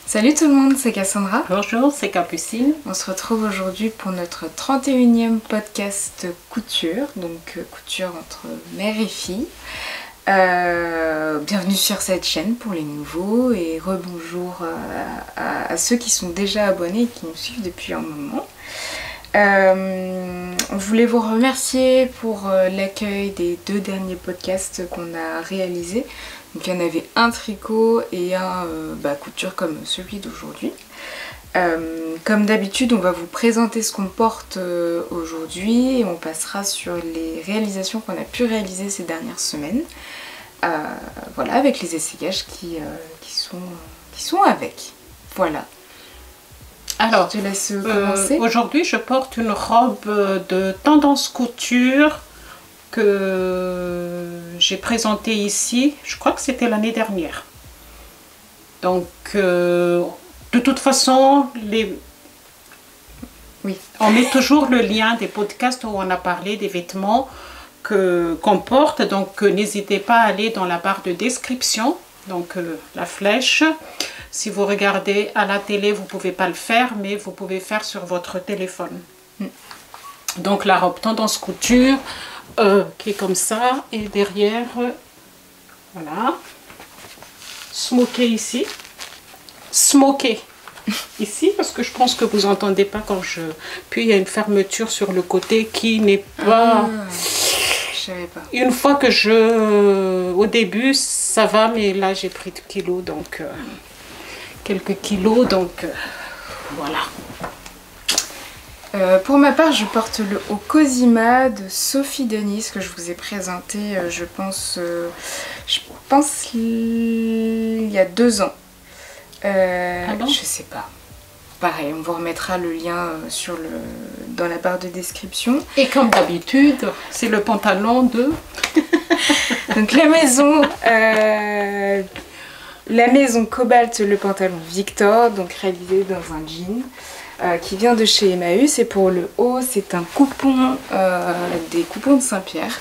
Salut tout le monde, c'est Cassandra. Bonjour, c'est Capucine. On se retrouve aujourd'hui pour notre 31e podcast couture, donc couture entre mère et fille. Bienvenue sur cette chaîne pour les nouveaux et rebonjour à ceux qui sont déjà abonnés et qui nous suivent depuis un moment. On voulait vous remercier pour l'accueil des 2 derniers podcasts qu'on a réalisés. Donc il y en avait un tricot et un couture comme celui d'aujourd'hui. Comme d'habitude, on va vous présenter ce qu'on porte aujourd'hui et on passera sur les réalisations qu'on a pu réaliser ces dernières semaines. Voilà, avec les essayages qui sont avec. Voilà. Alors, je te laisse commencer. Aujourd'hui, je porte une robe de tendance couture que j'ai présentée ici. Je crois que c'était l'année dernière. Donc, de toute façon, on met toujours le lien des podcasts où on a parlé des vêtements qu'on porte. Donc, n'hésitez pas à aller dans la barre de description. Donc, la flèche. Si vous regardez à la télé, vous ne pouvez pas le faire, mais vous pouvez faire sur votre téléphone. Donc, la robe tendance couture qui est comme ça. Et derrière, voilà. Smoké ici. Smoké ici, parce que je pense que vous n'entendez pas quand je... Puis, il y a une fermeture sur le côté qui n'est pas... Je savais pas. Une fois que au début, ça va, mais là, j'ai pris de kilos, donc... quelques kilos, donc voilà. Pour ma part, je porte le haut Cosima de Sophie Denis que je vous ai présenté, je pense il y a 2 ans. Bon je sais pas. Pareil, on vous remettra le lien dans la barre de description. Et comme d'habitude, c'est le pantalon de... Donc la maison Cobalt, le pantalon Victor, donc réalisé dans un jean qui vient de chez Emmaüs. Et pour le haut, c'est un coupon, des coupons de Saint-Pierre,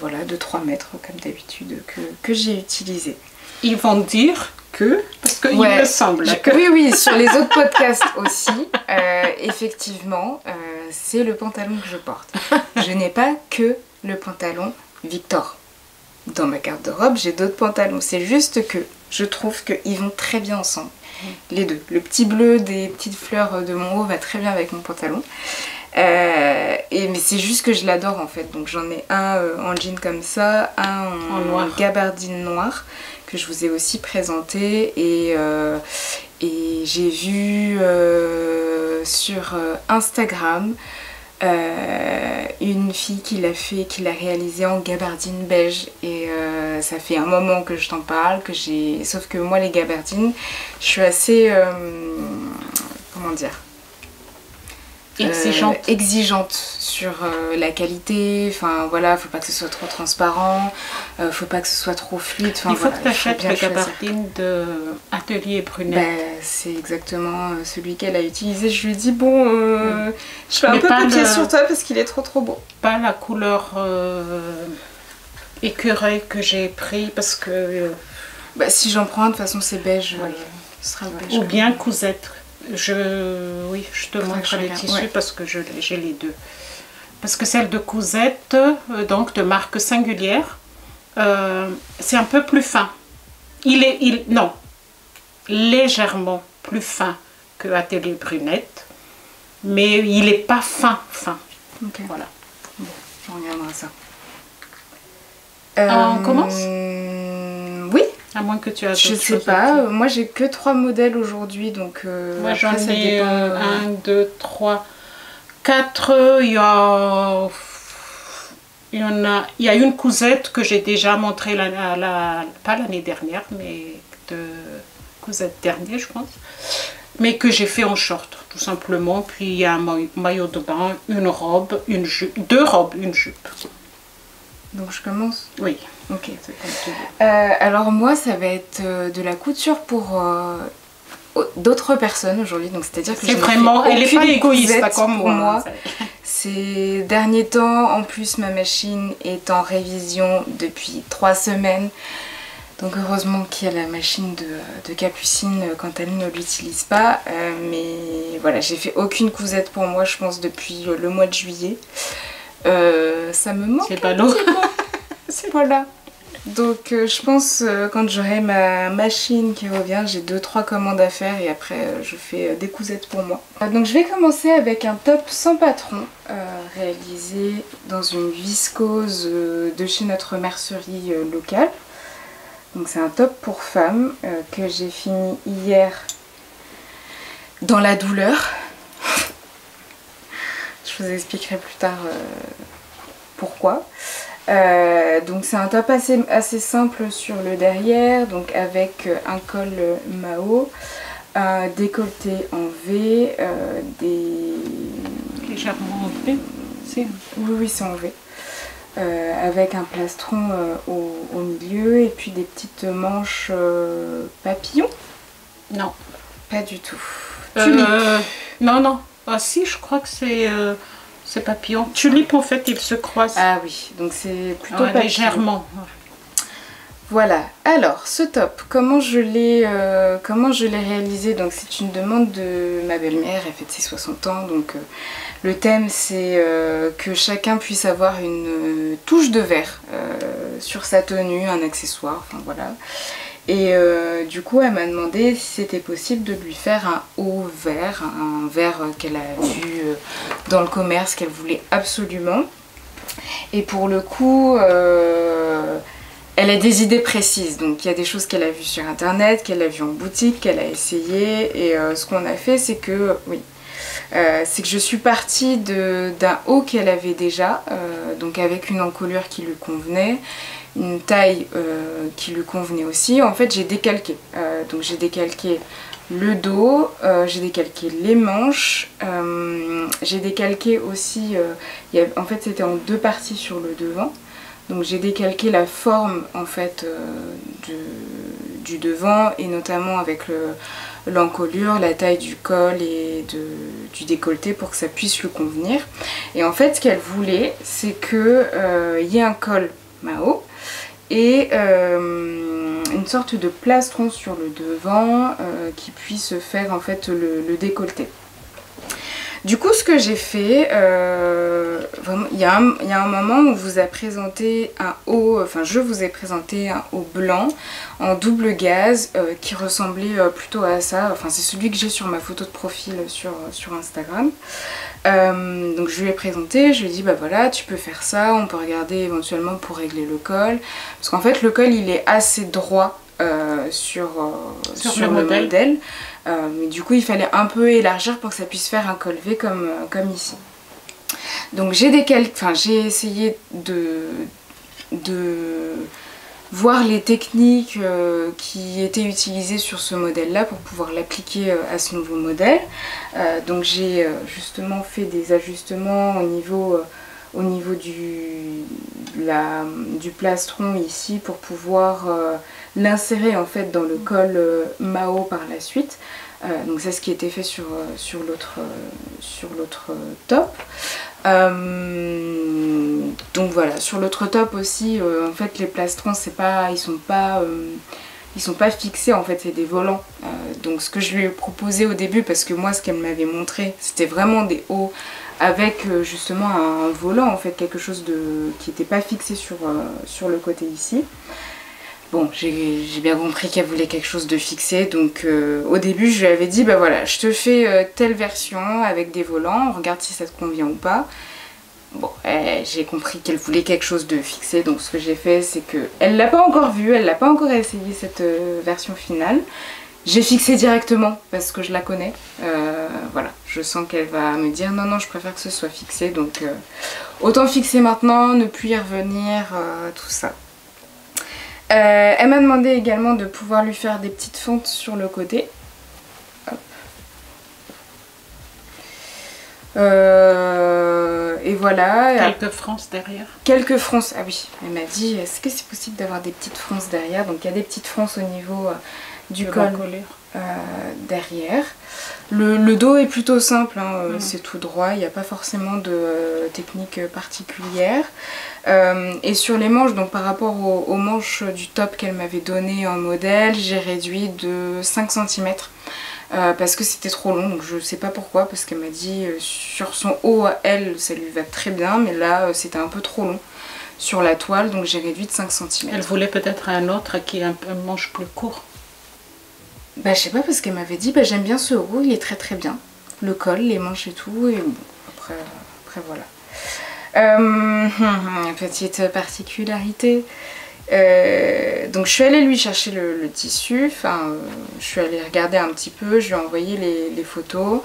voilà, de 3 mètres comme d'habitude que j'ai utilisé. Ils vont dire que, parce qu'il me semble que... Oui, sur les autres podcasts aussi, effectivement, c'est le pantalon que je porte. Je n'ai pas que le pantalon Victor. Dans ma garde-robe, j'ai d'autres pantalons. C'est juste que je trouve qu'ils vont très bien ensemble. Les deux. Le petit bleu des petites fleurs de mon haut va très bien avec mon pantalon. Mais c'est juste que je l'adore en fait. Donc j'en ai un en jean comme ça, un en gabardine noire que je vous ai aussi présenté. Et j'ai vu sur Instagram une fille qui l'a réalisé en gabardine beige et ça fait un moment que je t'en parle, sauf que moi les gabardines je suis assez comment dire, exigeante sur la qualité. Enfin voilà, faut pas que ce soit trop transparent, faut pas que ce soit trop fluide. Enfin, il faut que tu achètes le gabardine de Atelier Brunette. C'est exactement celui qu'elle a utilisé. Je lui ai dit bon, je fais un peu copier sur toi parce qu'il est trop beau. Pas la couleur écureuil que j'ai pris parce que... si j'en prends un, de toute façon c'est beige, ce sera beige. Ou bien cousette. Je te montre les tissus parce que j'ai les deux. Parce que celle de Cousette, donc de marque singulière, c'est un peu plus fin. Non, légèrement plus fin que Atelier Brunette, mais il n'est pas fin. Ok. Voilà. Bon, on regardera ça. On commence? Oui. À moins que tu aies je sais pas, moi j'ai que 3 modèles aujourd'hui, donc moi j'en ai 1, 2, 3, 4. Il y a une cousette que j'ai déjà montrée, pas l'année dernière, mais de cousette dernier je pense, mais que j'ai fait en short tout simplement. Puis il y a un maillot de bain, une robe, une jupe, 2 robes, une jupe. Donc je commence? Oui. Ok. Alors moi ça va être de la couture pour d'autres personnes aujourd'hui, donc c'est-à-dire que c'est vraiment, elle n'est pas égoïste comme moi. ces derniers temps, en plus ma machine est en révision depuis 3 semaines. Donc heureusement qu'il y a la machine de Capucine quand elle ne l'utilise pas. Mais voilà, j'ai fait aucune cousette pour moi, je pense, depuis le mois de juillet. Ça me manque. C'est pas lourd. Voilà. Donc je pense quand j'aurai ma machine qui revient, j'ai 2-3 commandes à faire et après je fais des cousettes pour moi. Donc je vais commencer avec un top sans patron réalisé dans une viscose de chez notre mercerie locale. Donc c'est un top pour femmes que j'ai fini hier dans la douleur. Je vous expliquerai plus tard pourquoi. Donc c'est un top assez simple sur le derrière, donc avec un col Mao, un décolleté en V, Légèrement en V, c'est... Oui, c'est en V. Avec un plastron au milieu et puis des petites manches papillons. Non. Pas du tout. Non. Ah si, je crois que c'est papillon. Tulipe, en fait, ils se croisent. Ah oui, donc c'est plutôt papillon. Légèrement. Voilà. Alors, ce top, comment je l'ai réalisé? Donc c'est une demande de ma belle-mère, elle fête ses 60 ans, donc le thème c'est que chacun puisse avoir une touche de vert sur sa tenue, un accessoire, enfin voilà. Et du coup elle m'a demandé si c'était possible de lui faire un haut vert, un vert qu'elle a vu dans le commerce, qu'elle voulait absolument. Et pour le coup, elle a des idées précises, donc il y a des choses qu'elle a vues sur internet, qu'elle a vues en boutique, qu'elle a essayé. Et ce qu'on a fait, c'est que, c'est que je suis partie d'un haut qu'elle avait déjà, donc avec une encolure qui lui convenait, une taille qui lui convenait aussi. En fait j'ai décalqué, donc j'ai décalqué le dos, j'ai décalqué les manches, j'ai décalqué aussi, en fait c'était en 2 parties sur le devant, donc j'ai décalqué la forme en fait du devant et notamment avec l'encolure, la taille du col et du décolleté pour que ça puisse lui convenir. Et en fait ce qu'elle voulait c'est que y ait un col Mao et une sorte de plastron sur le devant qui puisse faire en fait le décolleté. Du coup ce que j'ai fait, il y a un moment où on vous a présenté un haut, enfin je vous ai présenté un haut blanc en double gaze qui ressemblait plutôt à ça, enfin c'est celui que j'ai sur ma photo de profil sur Instagram. Donc je lui ai présenté, je lui ai dit bah voilà tu peux faire ça, on peut regarder éventuellement pour régler le col, parce qu'en fait le col il est assez droit sur le modèle. Mais du coup il fallait un peu élargir pour que ça puisse faire un col V comme ici. Donc j'ai essayé de voir les techniques qui étaient utilisées sur ce modèle là pour pouvoir l'appliquer à ce nouveau modèle. Donc j'ai justement fait des ajustements au niveau du plastron ici pour pouvoir l'insérer en fait dans le col Mao par la suite. Donc c'est ce qui a été fait sur l'autre top. Donc voilà, sur l'autre top aussi, en fait les plastrons ils sont pas fixés, en fait c'est des volants. Donc ce que je lui ai proposé au début, parce que moi ce qu'elle m'avait montré c'était vraiment des hauts avec justement un volant, en fait quelque chose qui n'était pas fixé sur le côté ici. Bon, j'ai bien compris qu'elle voulait quelque chose de fixé, donc au début je lui avais dit bah voilà, je te fais telle version avec des volants, on regarde si ça te convient ou pas. Bon, j'ai compris qu'elle voulait quelque chose de fixé, donc ce que j'ai fait c'est que elle l'a pas encore vu, elle l'a pas encore essayé cette version finale. J'ai fixé directement parce que je la connais, voilà, je sens qu'elle va me dire non non je préfère que ce soit fixé, donc autant fixer maintenant, ne plus y revenir, tout ça. Elle m'a demandé également de pouvoir lui faire des petites fentes sur le côté. Hop. Et voilà. Quelques fronces derrière. Quelques fronces, ah oui, elle m'a dit est-ce que c'est possible d'avoir des petites fronces derrière. Donc il y a des petites fronces au niveau du col derrière. Le dos est plutôt simple, hein, c'est tout droit, il n'y a pas forcément de technique particulière. Et sur les manches, donc par rapport aux manches du top qu'elle m'avait donné en modèle, j'ai réduit de 5 cm. Parce que c'était trop long, donc je sais pas pourquoi, parce qu'elle m'a dit sur son haut à elle ça lui va très bien, mais là c'était un peu trop long sur la toile, donc j'ai réduit de 5 cm. Elle voulait peut-être un autre qui a un manche plus court. Bah je sais pas, parce qu'elle m'avait dit bah j'aime bien ce haut, il est très très bien, le col, les manches et tout, et bon après voilà. Petite particularité. Donc je suis allée lui chercher le tissu, je suis allée regarder un petit peu, je lui ai envoyé les photos.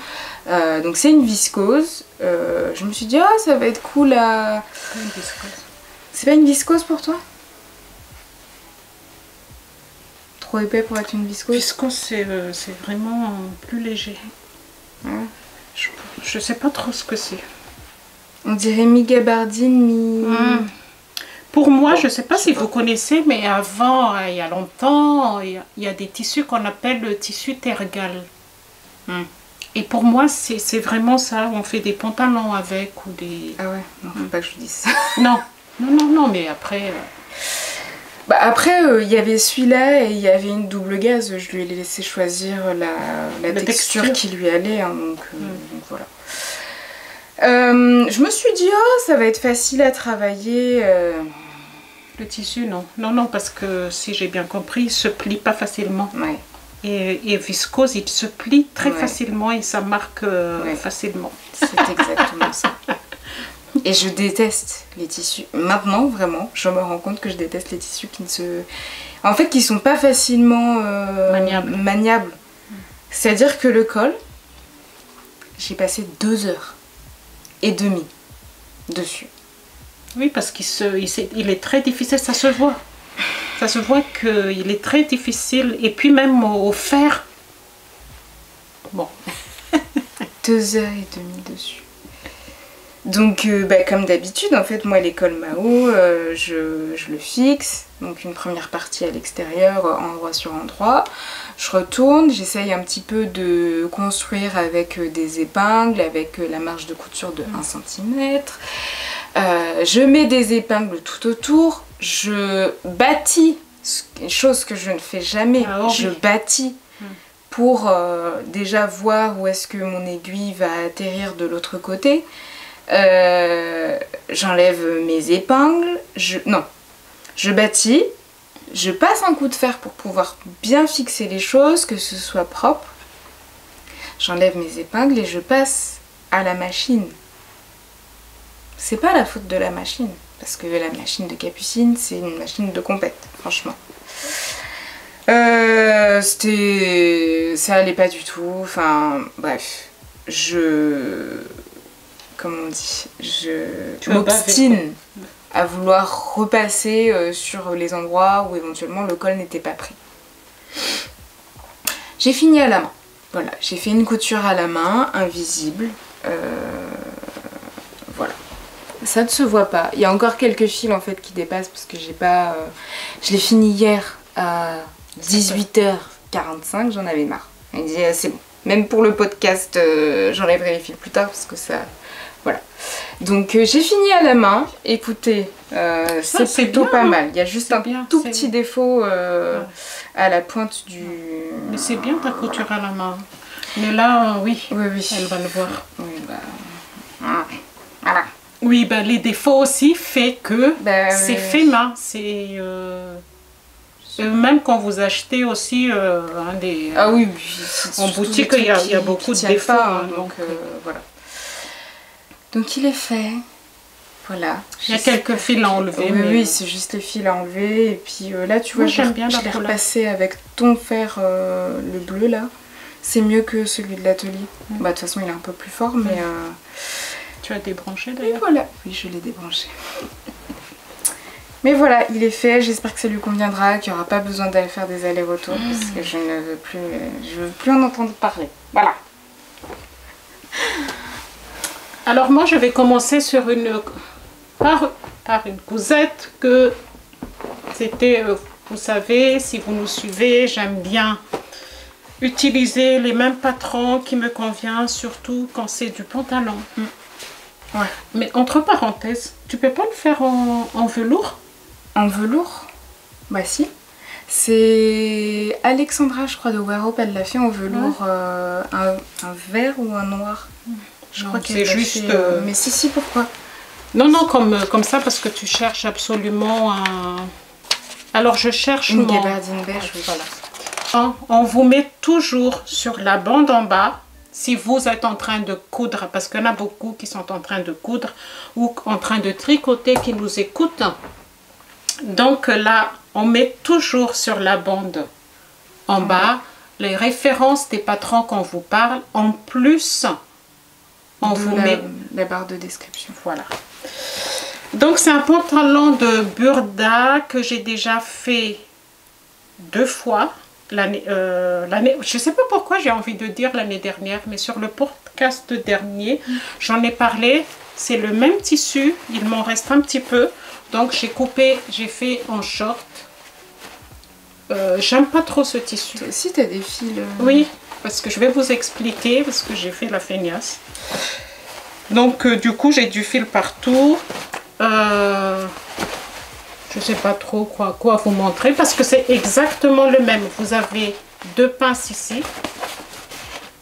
Donc c'est une viscose. Je me suis dit ah ça va être cool à... C'est pas une viscose pour toi? Trop épais pour être une viscose? Viscose c'est vraiment plus léger. Ouais. Je sais pas trop ce que c'est. On dirait mi-gabardine, Pour moi, je ne sais pas si vous connaissez, mais avant, il y a longtemps, il y a des tissus qu'on appelle le tissu tergal. Et pour moi, c'est vraiment ça. On fait des pantalons avec ou des... Ah ouais, non, faut pas que je dise ça. Non, mais après... Bah après, il y avait celui-là et il y avait une double gaze. Je lui ai laissé choisir la texture qui lui allait, hein, donc voilà. Je me suis dit, oh, ça va être facile à travailler. Le tissu, non. Non, parce que si j'ai bien compris, il se plie pas facilement. Ouais. Et viscose, il se plie très facilement et ça marque facilement. C'est exactement ça. Et je déteste les tissus. Maintenant, vraiment, je me rends compte que je déteste les tissus qui ne se... En fait, qui sont pas facilement maniables. C'est-à-dire que le col, j'ai passé 2h et demie dessus. Oui, parce il est très difficile, ça se voit. Ça se voit qu'il est très difficile. Et puis même au fer. Bon. 2h et demie dessus. Donc comme d'habitude, en fait, moi les cols Mao, je le fixe. Donc une première partie à l'extérieur, endroit sur endroit. Je retourne, j'essaye un petit peu de construire avec des épingles, avec la marge de couture de 1 cm. Je mets des épingles tout autour. Je bâtis, chose que je ne fais jamais. Je bâtis pour déjà voir où est-ce que mon aiguille va atterrir de l'autre côté. J'enlève mes épingles, je bâtis, je passe un coup de fer pour pouvoir bien fixer les choses, que ce soit propre. J'enlève mes épingles et je passe à la machine. C'est pas la faute de la machine, parce que la machine de Capucine, c'est une machine de compète, franchement. Ça allait pas du tout, enfin bref, comment on dit, je m'obstine à vouloir repasser sur les endroits où éventuellement le col n'était pas pris. J'ai fini à la main. Voilà, j'ai fait une couture à la main, invisible. Voilà. Ça ne se voit pas. Il y a encore quelques fils en fait qui dépassent parce que j'ai pas... Je l'ai fini hier à 18h45, j'en avais marre. Il dit c'est bon. Même pour le podcast, j'enlèverai les fils plus tard parce que ça... Voilà. Donc j'ai fini à la main. Écoutez, c'est plutôt pas mal. Il y a juste un tout petit défaut à la pointe du... Mais c'est bien ta couture à la main. Mais là, oui, elle va le voir. Oui, voilà. Oui, les défauts aussi fait que c'est fait main. C'est... même quand vous achetez aussi des... Ah oui, en boutique, il y a beaucoup de défauts. Donc voilà. Donc il est fait. Voilà. Il y a quelques fils à enlever. Oui, c'est juste les fils à enlever. Et puis là, tu vois, je l'ai repassé avec ton fer, le bleu là. C'est mieux que celui de l'atelier. De toute façon, il est un peu plus fort, mais... Tu as débranché d'ailleurs? Voilà. Oui, je l'ai débranché. Mais voilà, il est fait. J'espère que ça lui conviendra, qu'il n'y aura pas besoin d'aller faire des allers-retours, parce que je ne veux plus en entendre parler. Voilà. Alors moi, je vais commencer sur par une cousette que c'était Vous savez, si vous nous suivez, j'aime bien utiliser les mêmes patrons qui me conviennent, surtout quand c'est du pantalon. Ouais. Mais entre parenthèses, tu peux pas le faire en velours? En velours? Bah si. C'est Alexandra, je crois, de Wear Up, elle l'a fait en velours, un vert ou un noir. Je crois qu'elle c'est l'a juste... fait, mais si, pourquoi? Non, non, comme ça, parce que tu cherches absolument un... Alors, je cherche Une gabardine beige, oui. Voilà. On vous met toujours sur la bande en bas, si vous êtes en train de coudre, parce qu'il y en a beaucoup qui sont en train de coudre ou en train de tricoter, qui nous écoutent. Donc là, on met toujours sur la bande en bas les références des patrons qu'on vous parle. En plus, on vous met la barre de description. Voilà. Donc c'est un pantalon de Burda que j'ai déjà fait 2 fois. L'année, je ne sais pas pourquoi j'ai envie de dire l'année dernière, mais sur le podcast dernier, j'en ai parlé. C'est le même tissu, il m'en reste un petit peu. Donc j'ai coupé, j'ai fait en short. J'aime pas trop ce tissu. Toi aussi, tu as des fils. Oui, parce que je vais vous expliquer, parce que j'ai fait la feignasse. Donc du coup, j'ai du fil partout. Je sais pas trop quoi vous montrer, parce que c'est exactement le même. Vous avez 2 pinces ici,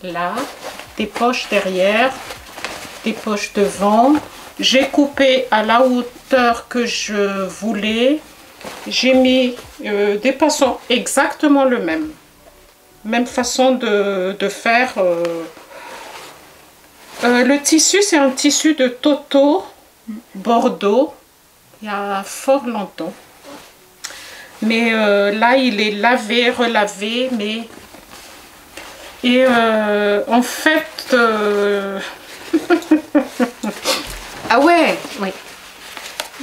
là, des poches derrière, des poches devant. J'ai coupé à la hauteur que je voulais. J'ai mis des passants exactement le même. Même façon de faire. Le tissu, c'est un tissu de Toto Bordeaux. Il y a fort longtemps. Mais là, il est lavé, relavé. Mais... Et en fait... Ah ouais. Oui.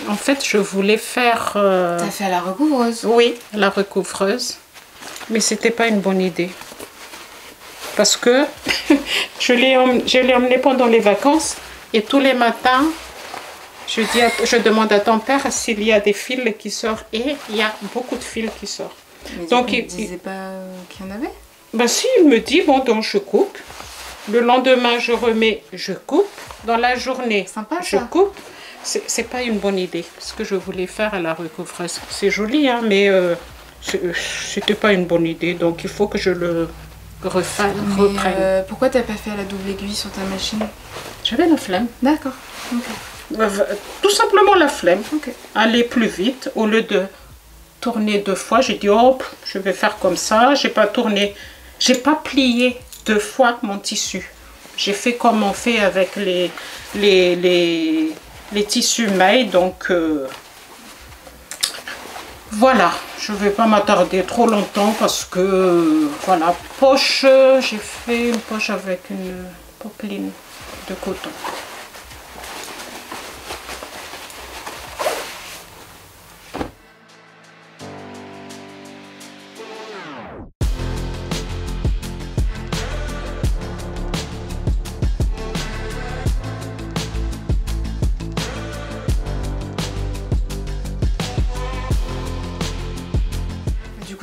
En fait, je voulais faire... T'as fait à la recouvreuse? Oui, la recouvreuse. Mais c'était pas une bonne idée. Parce que je l'ai emmené pendant les vacances. Et tous les matins, je demande à ton père s'il y a des fils qui sortent. Et il y a beaucoup de fils qui sortent. Mais donc, il ne disait pas qu'il y en avait? Ben si, il me dit, bon, donc je coupe. Le lendemain, je remets, je coupe. Dans la journée, sympa, je coupe. C'est pas une bonne idée, ce que je voulais faire à la recouvreuse. C'est joli, hein, mais c'était pas une bonne idée. Donc, il faut que je le reprenne. Pourquoi t'as pas fait à la double aiguille sur ta machine? J'avais la flemme. D'accord. Okay. Tout simplement la flemme. Okay. Aller plus vite. Au lieu de tourner 2 fois, j'ai dit, hop, je vais faire comme ça. J'ai pas tourné, j'ai pas plié 2 fois mon tissu. J'ai fait comme on fait avec les tissus mailles. Donc, voilà. Je ne vais pas m'attarder trop longtemps parce que, voilà, poche, j'ai fait une poche avec une popeline de coton.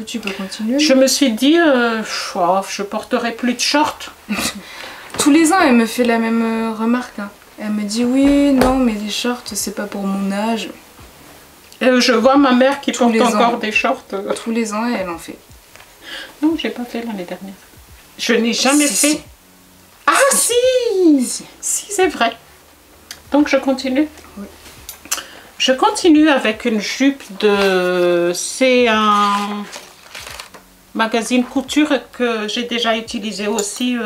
Tu peux continuer. Je me suis dit, je porterai plus de shorts. Tous les ans, elle me fait la même remarque. Hein. Elle me dit, oui, non, mais les shorts, c'est pas pour mon âge. Je vois ma mère qui porte encore des shorts. Tous les ans, elle en fait. Non, j'ai pas fait l'année dernière. Je n'ai jamais fait. Si. Ah si, c'est vrai. Donc, je continue. Oui. Je continue avec une jupe de... C'est un magazine couture que j'ai déjà utilisé aussi,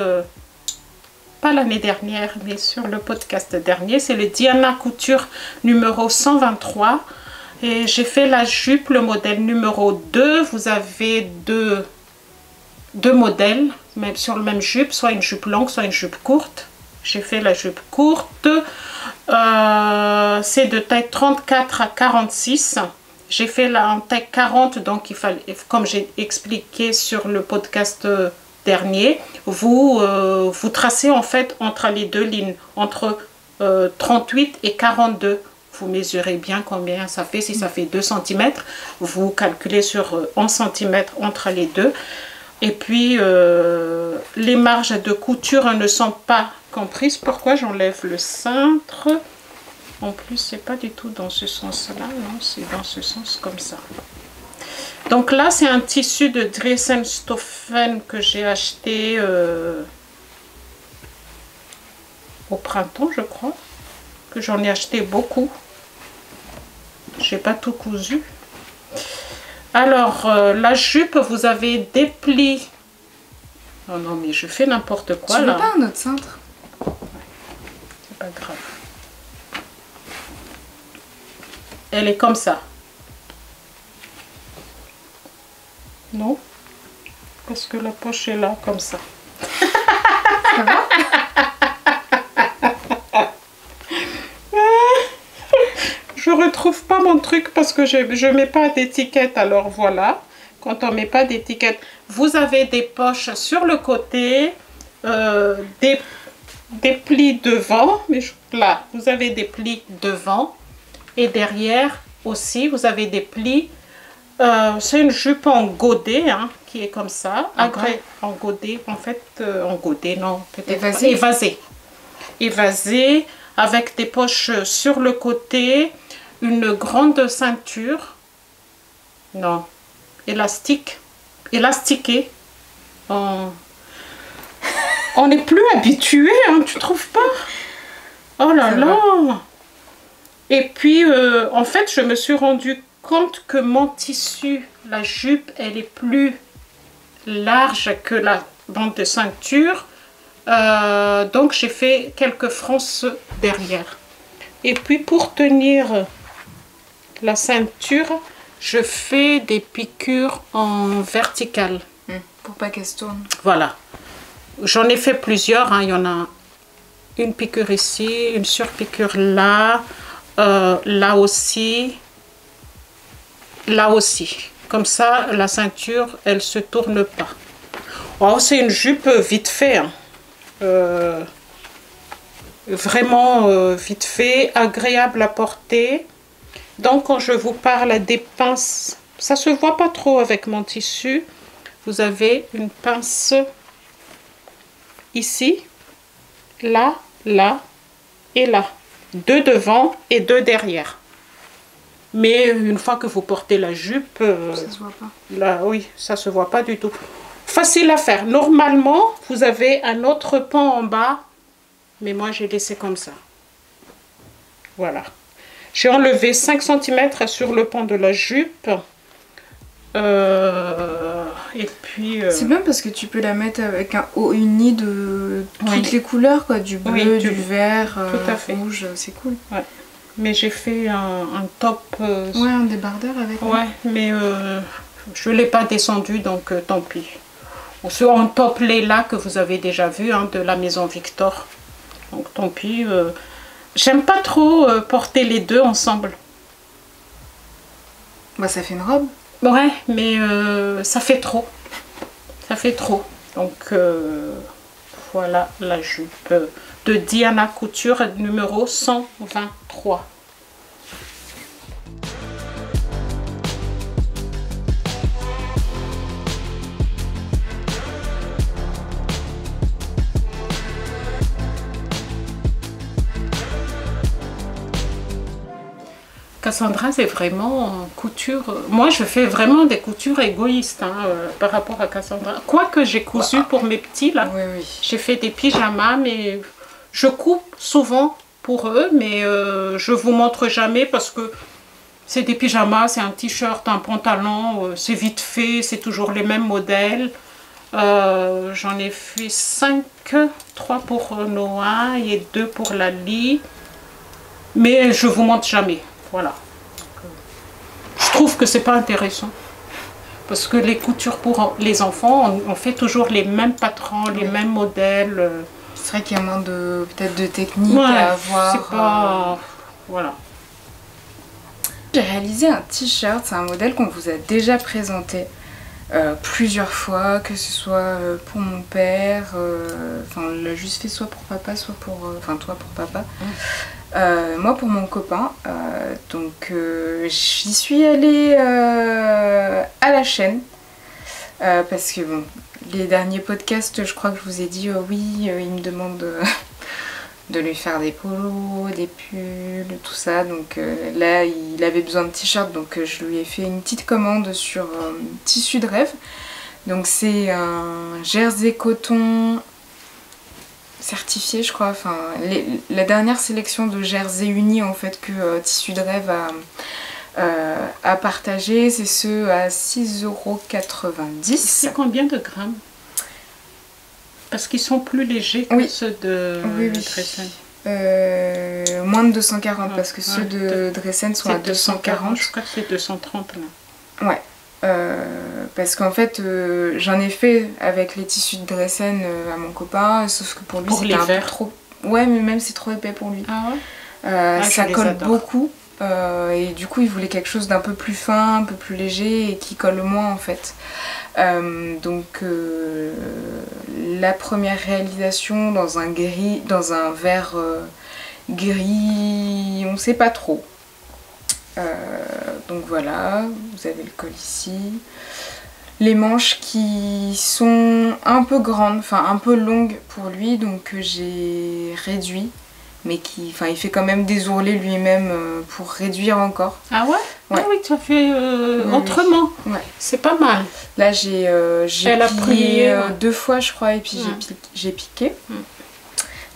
pas l'année dernière, mais sur le podcast dernier. C'est le Diana Couture numéro 123. Et j'ai fait la jupe, le modèle numéro 2. Vous avez deux modèles, même sur le même jupe, soit une jupe longue, soit une jupe courte. J'ai fait la jupe courte. C'est de taille 34 à 46. J'ai fait la en taille 40, donc il fallait, comme j'ai expliqué sur le podcast dernier, vous tracez en fait entre les 2 lignes, entre 38 et 42. Vous mesurez bien combien ça fait. Si ça fait 2 cm, vous calculez sur 1 cm entre les deux. Et puis, les marges de couture ne sont pas comprises. Pourquoi j'enlève le cintre? En plus, c'est pas du tout dans ce sens-là, non, c'est dans ce sens comme ça. Donc là, c'est un tissu de Dressenstoffen que j'ai acheté au printemps, je crois. Que j'en ai acheté beaucoup. J'ai pas tout cousu. Alors, la jupe, vous avez des plis. Oh non, mais je fais n'importe quoi là. Tu veux pas un autre cintre? C'est pas grave. Elle est comme ça. Non? Parce que la poche est là, comme ça. Ça va? Je retrouve pas mon truc parce que je mets pas d'étiquette. Alors voilà, quand on met pas d'étiquette, vous avez des poches sur le côté, des plis devant. Mais là, vous avez des plis devant. Et derrière aussi, vous avez des plis. C'est une jupe en godet, hein, qui est comme ça. Après, en godet, en fait, en godet, non, peut-être évasé. Évasé, avec des poches sur le côté, une grande ceinture. Non, élastiqué. On n'est plus habitué, hein, tu trouves pas? Oh là là! Et puis, en fait, je me suis rendu compte que mon tissu, la jupe, elle est plus large que la bande de ceinture. Donc, j'ai fait quelques fronces derrière. Et puis, pour tenir la ceinture, je fais des piqûres en verticale. Pour pas qu'elle se tourne. Voilà. J'en ai fait plusieurs. Hein. Il y en a une piqûre ici, une surpiqûre là. Là aussi, comme ça la ceinture elle se tourne pas. Oh, c'est une jupe vite fait, hein. Vraiment vite fait, agréable à porter. Donc quand je vous parle des pinces, ça se voit pas trop avec mon tissu. Vous avez une pince ici, là, là et là. 2 devant et 2 derrière. Mais une fois que vous portez la jupe, ça se voit pas. Là, oui, ça se voit pas du tout. Facile à faire. Normalement, vous avez un autre pan en bas, mais moi j'ai laissé comme ça. Voilà. J'ai enlevé 5 cm sur le pan de la jupe. Et puis... C'est bien parce que tu peux la mettre avec un haut uni de toutes les couleurs, quoi, du bleu, du vert, rouge, c'est cool. Ouais. Mais j'ai fait un top... ouais, un débardeur avec. Ouais, mais je ne l'ai pas descendu, donc tant pis. Ou un top Léla que vous avez déjà vu, hein, de la maison Victor. Donc tant pis. J'aime pas trop porter les deux ensemble. Bah ça fait une robe. Ouais, mais ça fait trop. Ça fait trop. Donc, voilà la jupe de Diana Couture numéro 123. Cassandra, c'est vraiment couture. Moi, je fais vraiment des coutures égoïstes, hein, par rapport à Cassandra. Quoique j'ai cousu pour mes petits, là. Oui, oui. J'ai fait des pyjamas, mais je coupe souvent pour eux, mais je vous montre jamais parce que c'est des pyjamas, c'est un t-shirt, un pantalon, c'est vite fait, c'est toujours les mêmes modèles. J'en ai fait 5, 3 pour Noah et 2 pour Lali. Mais je vous montre jamais. Voilà. Je trouve que c'est pas intéressant. Parce que les coutures pour les enfants, on fait toujours les mêmes patrons, les mêmes modèles. C'est vrai qu'il y a moins de peut-être de techniques à avoir. C'est pas... Voilà. J'ai réalisé un t-shirt, c'est un modèle qu'on vous a déjà présenté plusieurs fois, que ce soit pour mon père, enfin on l'a juste fait soit pour papa, soit pour... enfin toi pour papa. Moi pour mon copain, donc j'y suis allée à la chaîne parce que bon, les derniers podcasts, je crois que je vous ai dit oui, il me demande de lui faire des polos, des pulls, tout ça. Donc là, il avait besoin de t-shirts, donc je lui ai fait une petite commande sur Tissu de rêve. Donc c'est un jersey coton certifié, je crois. Enfin, la dernière sélection de jersey unis en fait que Tissu de rêve a partagé, c'est ceux à 6,90 €. C'est combien de grammes? Parce qu'ils sont plus légers que ceux de Dressen. Moins de 240 parce que ceux de Dressen sont à 240. Je crois que c'est 230 là. Ouais. Parce qu'en fait j'en ai fait avec les tissus de Dressen à mon copain, sauf que pour lui c'était un peu trop. Ouais, mais même c'est trop épais pour lui. Ah ouais. Ça colle beaucoup. Et du coup il voulait quelque chose d'un peu plus fin, un peu plus léger et qui colle moins en fait. Donc la première réalisation dans un gris, dans un vert gris, on sait pas trop. Donc voilà, vous avez le col ici. Les manches qui sont un peu grandes, enfin un peu longues pour lui, donc j'ai réduit. Mais qui, enfin, il fait quand même des ourlets lui-même pour réduire encore. Ah ouais, ouais. Ah oui, tu as fait autrement. Ouais. C'est pas mal. Là, j'ai plié 2 fois, je crois, et puis j'ai piqué.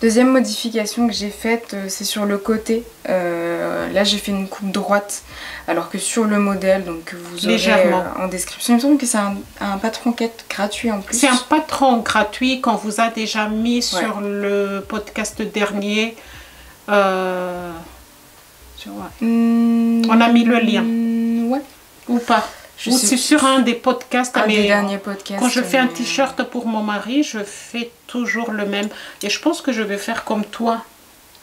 Deuxième modification que j'ai faite, c'est sur le côté. Là, j'ai fait une coupe droite, alors que sur le modèle, donc vous aurez en description. Il me semble que c'est un patron gratuit en plus. C'est un patron gratuit qu'on vous a déjà mis sur le podcast dernier. On a mis le lien. Ouais. Ou pas. Ou c'est sur un des podcasts. Un des derniers podcasts. Quand je fais un t-shirt pour mon mari, je fais toujours le même. Et je pense que je vais faire comme toi.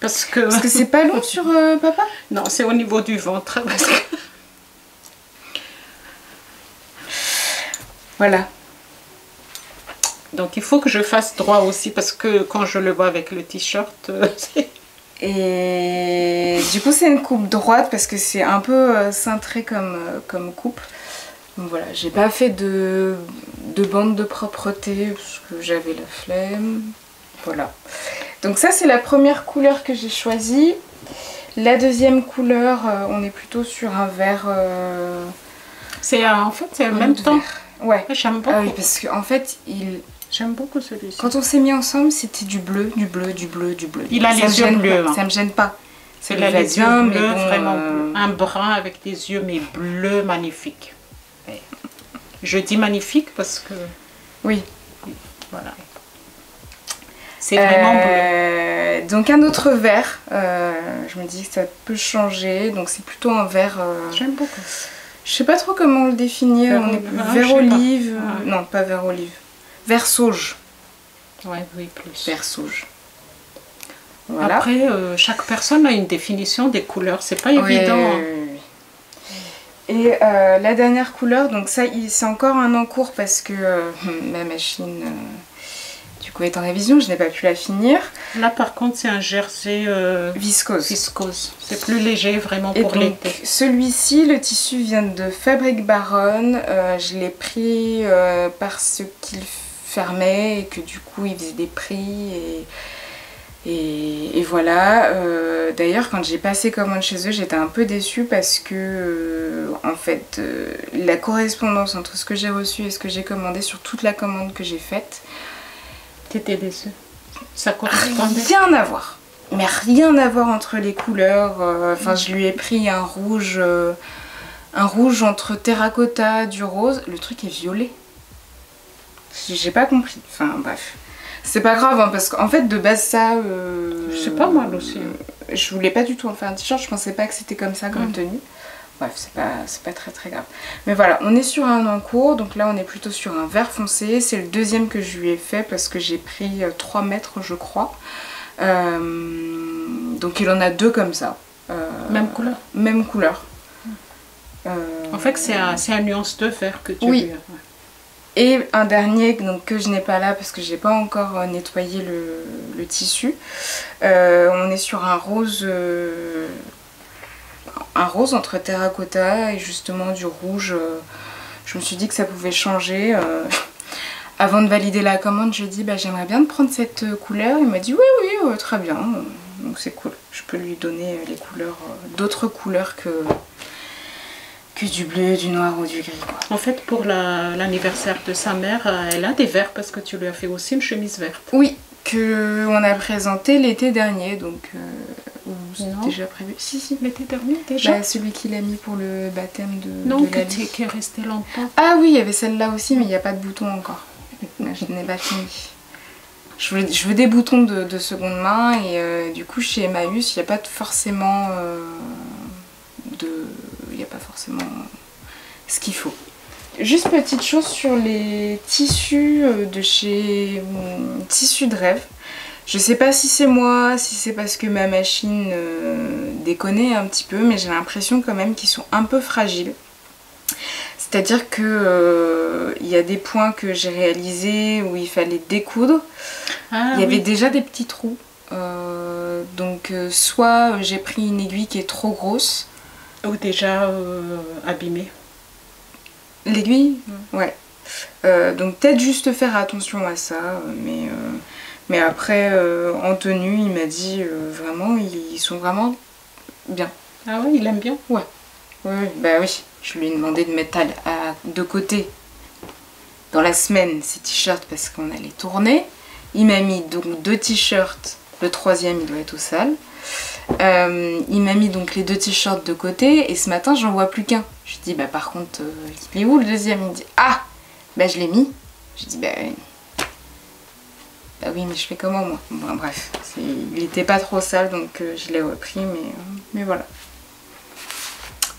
Parce que c'est pas long sur papa? Non, c'est au niveau du ventre. Parce que... Voilà. Donc il faut que je fasse droit aussi parce que quand je le vois avec le t-shirt, Et du coup c'est une coupe droite parce que c'est un peu cintré comme coupe. Donc voilà, j'ai pas fait de bande de propreté parce que j'avais la flemme. Voilà. Donc ça c'est la première couleur que j'ai choisie. La deuxième couleur, on est plutôt sur un vert... c'est en fait c'est le même temps. Ouais. J'aime beaucoup. Ah oui, parce qu'en fait, j'aime beaucoup celui-ci. Quand on s'est mis ensemble, c'était du bleu, du bleu, du bleu, du bleu. Il a les yeux bleus. Ça me gêne pas. Il a les yeux bleus, vraiment bleu. Un brun avec des yeux, mais bleus magnifiques. Ouais. Je dis magnifique parce que... Oui. Voilà. C'est vraiment bleu. Donc un autre vert. Je me dis que ça peut changer. Donc c'est plutôt un vert... J'aime beaucoup. Je sais pas trop comment le définir. On est vert olive. Non, pas vert olive. Vert sauge. Ouais, oui, plus. Vert sauge. Voilà. Après, chaque personne a une définition des couleurs. C'est pas évident. Et la dernière couleur, donc ça, c'est encore un en cours parce que ma machine, du coup, est en révision. Je n'ai pas pu la finir. Là, par contre, c'est un jersey viscose. C'est plus léger, vraiment, pour l'été. Celui-ci, le tissu vient de Fabrique Baronne. Je l'ai pris parce qu'il fermait et que du coup, il faisait des prix et voilà. D'ailleurs, quand j'ai passé commande chez eux, j'étais un peu déçue parce que en fait, la correspondance entre ce que j'ai reçu et ce que j'ai commandé sur toute la commande que j'ai faite, t'étais déçue? Ça correspondait? Rien à voir. Mais rien à voir entre les couleurs. Enfin, je lui ai pris un rouge entre terracotta, du rose. Le truc est violet. J'ai pas compris. Enfin, bref. C'est pas grave, hein, parce qu'en fait, de base, ça... c'est pas mal aussi. Je voulais pas du tout en faire un t-shirt. Je pensais pas que c'était comme ça, comme tenue. Bref, c'est pas très très grave. Mais voilà, on est sur un en cours. Donc là, on est plutôt sur un vert foncé. C'est le deuxième que je lui ai fait parce que j'ai pris 3 mètres, je crois. Donc il en a 2 comme ça. Même couleur? Même couleur. En fait, c'est un nuance de vert que tu oui. Et un dernier donc, que je n'ai pas là parce que j'ai pas encore nettoyé le tissu. On est sur un rose entre terracotta et justement du rouge. Je me suis dit que ça pouvait changer. Avant de valider la commande, je dis j'aimerais bien prendre cette couleur. Il m'a dit oui, très bien. Donc c'est cool. Je peux lui donner les couleurs, d'autres couleurs que du bleu, du noir ou du gris, quoi. En fait, pour l'anniversaire de sa mère, elle a des verts parce que tu lui as fait aussi une chemise verte. Oui, qu'on a présenté l'été dernier, donc c'est déjà prévu. Si. L'été dernier déjà. Celui qu'il a mis pour le baptême de non, de qui est resté longtemps. Ah oui, il y avait celle-là aussi, mais il n'y a pas de bouton encore. Je n'ai pas fini. Je veux des boutons de seconde main et du coup chez Emmaüs, il n'y a pas forcément ce qu'il faut. Juste petite chose sur les tissus de chez Tissus de Rêve. Je sais pas si c'est moi, si c'est parce que ma machine déconne un petit peu, mais j'ai l'impression quand même qu'ils sont un peu fragiles. C'est-à-dire que il y a des points que j'ai réalisés où il fallait découdre. Il y avait déjà des petits trous. Donc soit j'ai pris une aiguille qui est trop grosse. Ou déjà abîmée. L'aiguille, ouais. Donc peut-être juste faire attention à ça, mais après en tenue il m'a dit vraiment ils sont vraiment bien. Ah ouais, il aime bien? Ouais. Oui, oui. Je lui ai demandé de mettre de côté dans la semaine ces t-shirts parce qu'on allait tourner. Il m'a mis donc 2 t-shirts, le 3e il doit être au sale. Il m'a mis donc les 2 t-shirts de côté et ce matin j'en vois plus qu'un. Je dis par contre il est où le 2e? Il me dit je l'ai mis. Je dis oui mais je fais comment moi? Bon, bref, il était pas trop sale donc je l'ai repris mais voilà.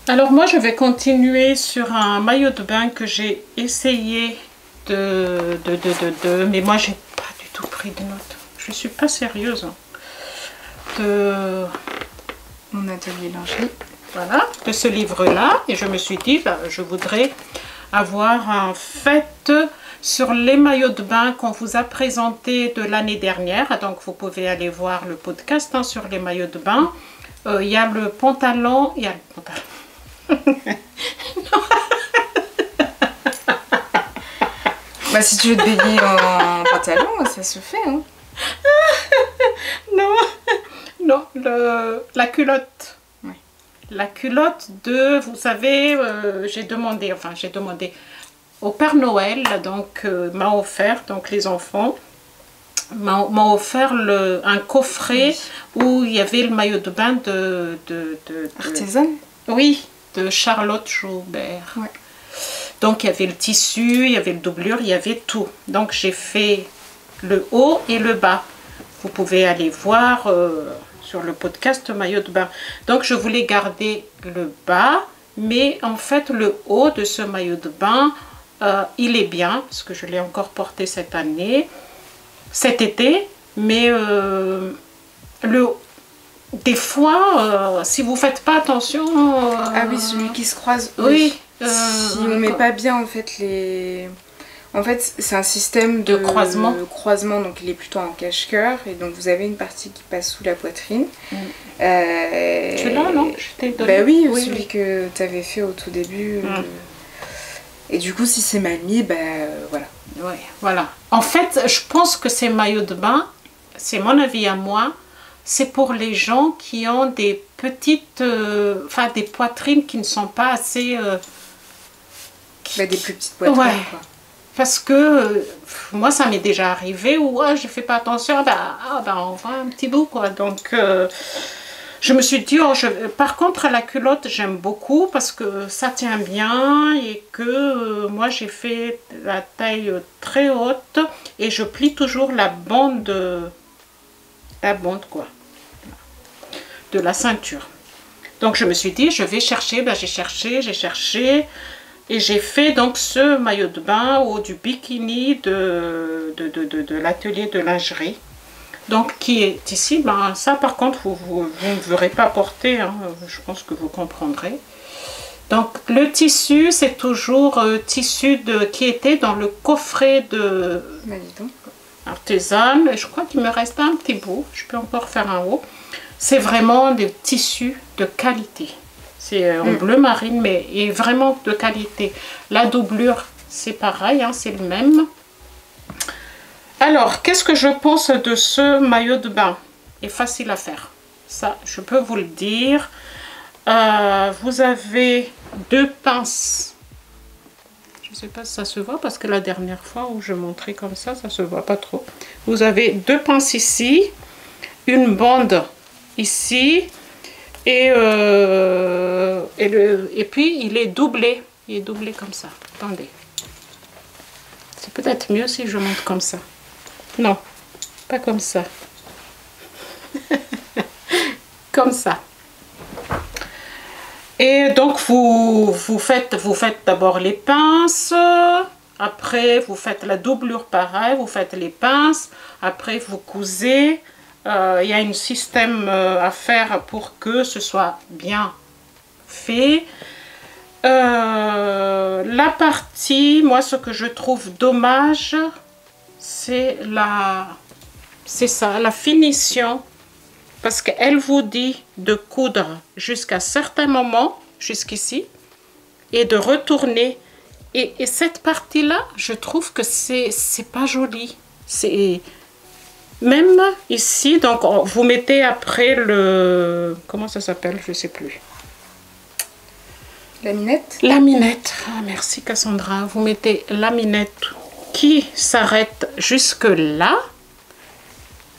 Alors moi je vais continuer sur un maillot de bain que j'ai essayé mais moi j'ai pas du tout pris de notes. Je suis pas sérieuse. De mon atelier lingerie. Voilà, de ce livre-là. Et je me suis dit, je voudrais avoir un fait sur les maillots de bain qu'on vous a présenté de l'année dernière. Donc vous pouvez aller voir le podcast sur les maillots de bain. Il y a le pantalon. Il y a le pantalon. Si tu veux te baigner en pantalon, ça se fait. Hein. Non, la culotte. Ouais. La culotte vous savez, j'ai demandé au Père Noël, donc m'a offert, donc les enfants, m'a offert un coffret où il y avait le maillot de bain de artisan. Oui, de Charlotte Joubert. Ouais. Donc il y avait le tissu, il y avait le doublure, il y avait tout. Donc j'ai fait le haut et le bas. Vous pouvez aller voir sur le podcast maillot de bain. Donc je voulais garder le bas, mais en fait le haut de ce maillot de bain, il est bien, parce que je l'ai encore porté cet été, mais des fois, si vous faites pas attention... Ah oui, celui qui se croise. Oui. Si on met pas bien en fait les... En fait, c'est un système de croisement, donc il est plutôt en cache-cœur, et donc vous avez une partie qui passe sous la poitrine. Tu l'as, non? Je t'ai donné. Oui, celui que tu avais fait au tout début. Et du coup, si c'est mal mis, voilà. Ouais, voilà. En fait, je pense que ces maillots de bain, c'est mon avis à moi, c'est pour les gens qui ont des petites... des poitrines qui ne sont pas assez... des plus petites poitrines, quoi. Parce que moi, ça m'est déjà arrivé où je fais pas attention, on voit un petit bout, quoi. Donc, je me suis dit, par contre, la culotte, j'aime beaucoup parce que ça tient bien et que moi, j'ai fait la taille très haute et je plie toujours la bande, quoi, de la ceinture. Donc, je me suis dit, je vais chercher, j'ai cherché. Et j'ai fait donc ce maillot de bain ou du bikini de l'atelier de lingerie. Donc qui est ici. Ça par contre vous ne verrez pas porter. Hein, je pense que vous comprendrez. Donc le tissu, c'est toujours tissu qui était dans le coffret de artisane. Je crois qu'il me reste un petit bout, je peux encore faire un haut. C'est vraiment des tissus de qualité. C'est en bleu marine, mais est vraiment de qualité. La doublure, c'est pareil, hein, c'est le même. Alors, qu'est-ce que je pense de ce maillot de bain? Il est facile à faire. Ça, je peux vous le dire. Vous avez 2 pinces. Je ne sais pas si ça se voit parce que la dernière fois où je montrais comme ça ne se voit pas trop. Vous avez 2 pinces ici, une bande ici et puis il est doublé. Il est doublé comme ça. Attendez. C'est peut-être mieux si je monte comme ça. Non, pas comme ça. Comme ça. Et donc vous faites d'abord les pinces, après vous faites la doublure pareil, vous faites les pinces, après vous cousez. Il y a un système à faire pour que ce soit bien fait. La partie, moi ce que je trouve dommage, c'est la finition. Parce qu'elle vous dit de coudre jusqu'à certains moments, jusqu'ici, et de retourner. Et cette partie-là, je trouve que c'est pas joli. C'est même ici, donc vous mettez après le... Comment ça s'appelle? Je sais plus. La minette? La minette. Ah, merci Cassandra. Vous mettez la minette qui s'arrête jusque là.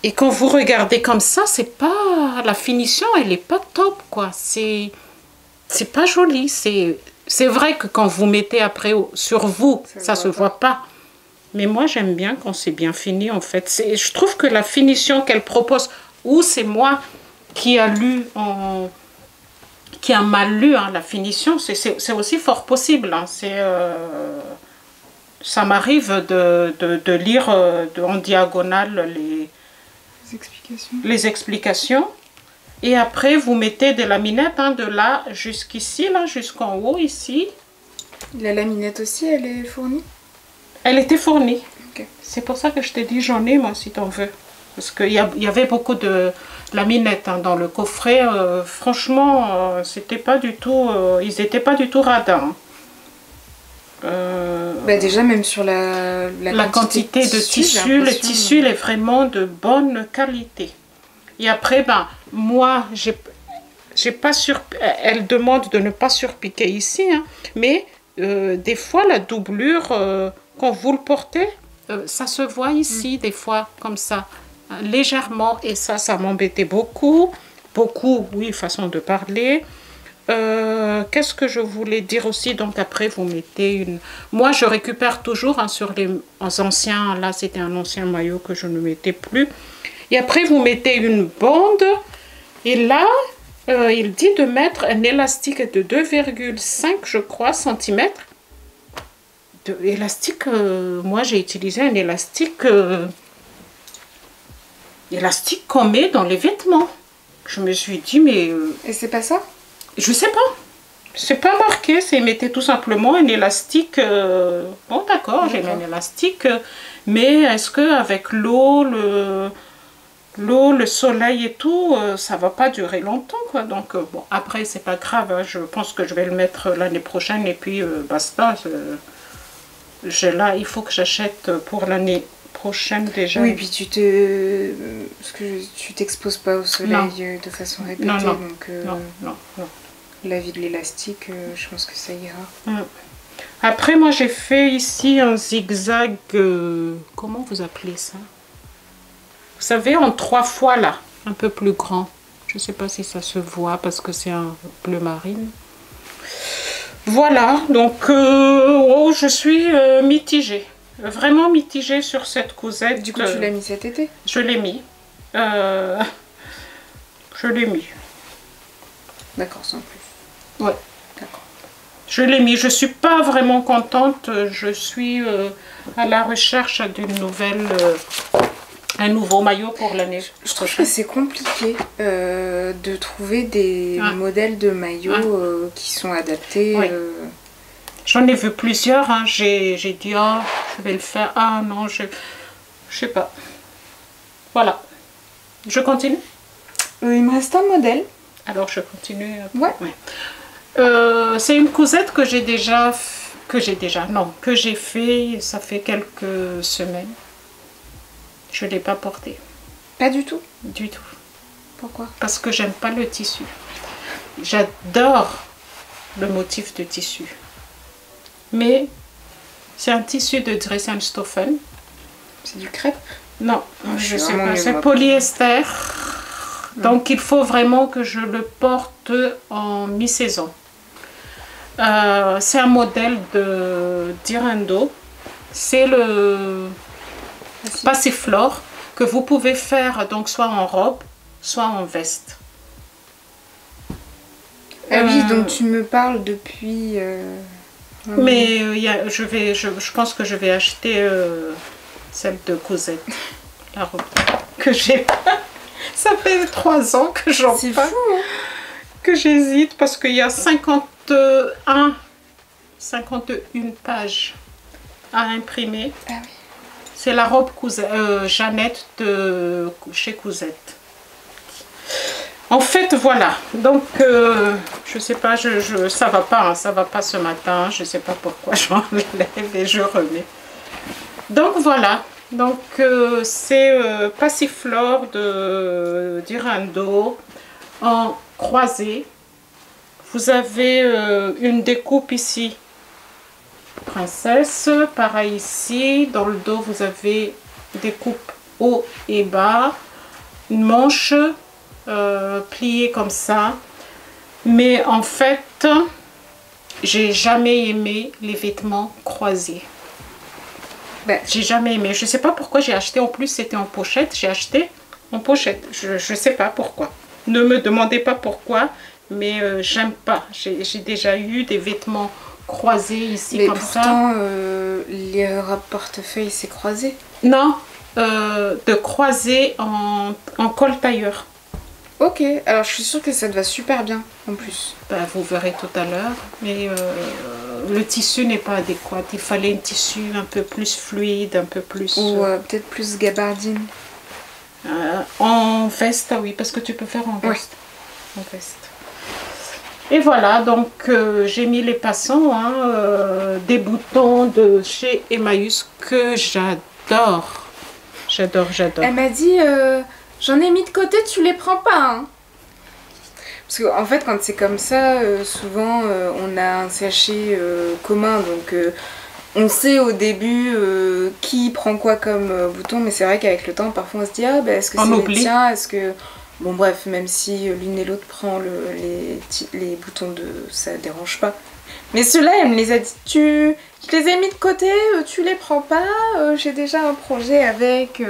Et quand vous regardez comme ça, c'est pas... La finition, elle est pas top, quoi. C'est pas joli. C'est vrai que quand vous mettez après sur vous, ça se voit pas. Mais moi, j'aime bien quand c'est bien fini, en fait. Je trouve que la finition qu'elle propose, ou c'est moi qui a lu qui a mal lu hein, la finition, c'est aussi fort possible. Hein. Ça m'arrive de lire en diagonale les explications. Et après, vous mettez des laminettes hein, de là jusqu'ici, là, jusqu'en haut, ici. La laminette aussi, elle est fournie? Elle était fournie. Okay. C'est pour ça que je t'ai dit, j'en ai, moi, si t'en veux. Parce qu'il y avait beaucoup de laminettes hein, dans le coffret. Franchement, c'était pas du tout... ils n'étaient pas du tout radins. Bah déjà, même sur la quantité de tissu, le tissu il est vraiment de bonne qualité. Et après, ben, moi, j'ai pas elle demande de ne pas surpiquer ici, hein, mais des fois, la doublure, quand vous le portez, ça se voit ici, des fois, comme ça, légèrement. Et ça m'embêtait beaucoup. Beaucoup, oui, façon de parler. Qu'est-ce que je voulais dire aussi? Donc après vous mettez une... Moi je récupère toujours hein, sur les anciens, là c'était un ancien maillot que je ne mettais plus. Et après vous mettez une bande. Et là il dit de mettre un élastique de 2,5 je crois centimètres. Élastique, moi j'ai utilisé un élastique qu'on met dans les vêtements. Je me suis dit mais... Et c'est pas ça? Je sais pas. C'est pas marqué. C'est mettez tout simplement un élastique. Bon d'accord, j'ai mis un élastique. Mais est-ce que avec l'eau, le soleil et tout, ça va pas durer longtemps quoi. Donc bon après c'est pas grave. Hein, je pense que je vais le mettre l'année prochaine et puis basta. Là il faut que j'achète pour l'année prochaine déjà. Oui, puis parce que tu t'exposes pas au soleil de façon répétée. Non. Donc, non. la vie de l'élastique, je pense que ça ira. Après, moi, j'ai fait ici un zigzag. Comment vous appelez ça? Vous savez, en 3 fois là, un peu plus grand. Je sais pas si ça se voit parce que c'est un bleu marine. Voilà, donc je suis mitigée. Vraiment mitigée sur cette cousette. Du coup, tu l'as mis cet été? Je l'ai mis. Je l'ai mis. D'accord, sans plus. Ouais. D'accord. Je l'ai mis. Je suis pas vraiment contente. Je suis à la recherche d'une nouvelle un nouveau maillot pour l'année Je trouve que c'est compliqué de trouver des modèles de maillots qui sont adaptés. Oui. J'en ai vu plusieurs, hein. J'ai dit, oh, je vais le faire. Ah non, je sais pas. Voilà. Je continue? Il me reste un modèle. Alors je continue. Ouais. C'est une cousette que j'ai fait, ça fait quelques semaines. Je ne l'ai pas portée. Pas du tout? Du tout. Pourquoi? Parce que j'aime pas le tissu. J'adore le motif de tissu. Mais c'est un tissu de Dressenstoffen. C'est du crêpe? Non, je sais pas. C'est polyester. Donc il faut vraiment que je le porte en mi-saison. C'est un modèle de Dirando. C'est le Passiflore que vous pouvez faire donc soit en robe, soit en veste. Ah oui, donc tu me parles depuis... Mais je pense que je vais acheter celle de Cosette, la robe que j'ai. Ça fait 3 ans que j'en parle, que j'hésite parce qu'il y a 51 pages à imprimer. Ah oui. C'est la robe Jeannette de chez Cousette. En fait, voilà. Donc, je sais pas, ça va pas, hein, ça va pas ce matin. Je sais pas pourquoi j'enlève et je remets. Donc voilà. Donc c'est Passiflore de Dirando en croisé. Vous avez une découpe ici, princesse. Pareil ici. Dans le dos, vous avez découpe haut et bas. Une manche pliée comme ça. Mais en fait, j'ai jamais aimé les vêtements croisés. J'ai jamais aimé. Je sais pas pourquoi j'ai acheté. En plus, c'était en pochette. J'ai acheté en pochette. Je sais pas pourquoi. Ne me demandez pas pourquoi. Mais j'aime pas. J'ai déjà eu des vêtements croisés ici mais comme pourtant, ça. les robes portefeuille, c'est croisé. Non. De croiser en col tailleur. Ok. Alors, je suis sûre que ça te va super bien, en plus. Vous verrez tout à l'heure. Mais... le tissu n'est pas adéquat. Il fallait un tissu un peu plus fluide, un peu plus... Ou peut-être plus gabardine. En veste, oui, parce que tu peux faire en veste. Oui. En veste. Et voilà, donc j'ai mis les passants, hein, des boutons de chez Emmaüs que j'adore. J'adore. Elle m'a dit, j'en ai mis de côté, tu les prends pas, hein. Parce qu'en fait, quand c'est comme ça, souvent, on a un sachet commun. Donc, on sait au début qui prend quoi comme bouton. Mais c'est vrai qu'avec le temps, parfois, on se dit, ah, bah, est-ce que c'est les tiens? Est-ce que... Bon, bref, même si l'une et l'autre prend les boutons de... Ça dérange pas. Mais ceux-là, elle me les a dit, je les ai mis de côté, tu les prends pas. J'ai déjà un projet avec...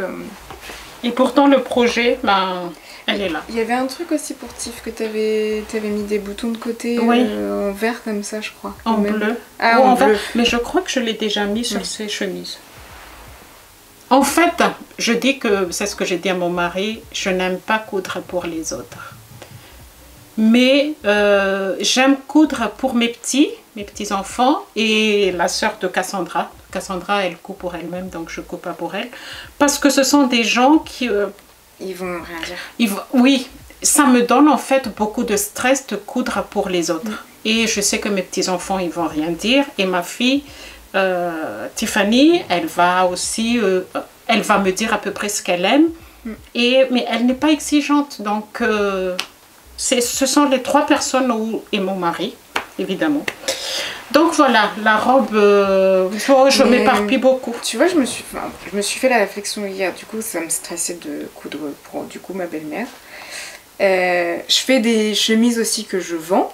Et pourtant, le projet, ben... Elle est là. Il y avait un truc aussi pour Tiff que t'avais mis des boutons de côté en vert comme ça, je crois. En bleu. Ah, en bleu. Mais je crois que je l'ai déjà mis sur ses chemises. En fait, je dis que, c'est ce que j'ai dit à mon mari, je n'aime pas coudre pour les autres. Mais j'aime coudre pour mes petits enfants et la sœur de Cassandra. Cassandra, elle coud pour elle-même, donc je ne coud pas pour elle. Parce que ce sont des gens qui... Ils vont rien dire. Oui, ça me donne en fait beaucoup de stress de coudre pour les autres. Et je sais que mes petits-enfants, ils vont rien dire. Et ma fille, Tiffany, elle va aussi, elle va me dire à peu près ce qu'elle aime. Mais elle n'est pas exigeante. Donc, ce sont les 3 personnes et mon mari, évidemment. Donc voilà, la robe, je m'éparpille beaucoup. Tu vois, je me suis fait la réflexion hier, du coup ça me stressait de coudre pour du coup ma belle-mère. Je fais des chemises aussi que je vends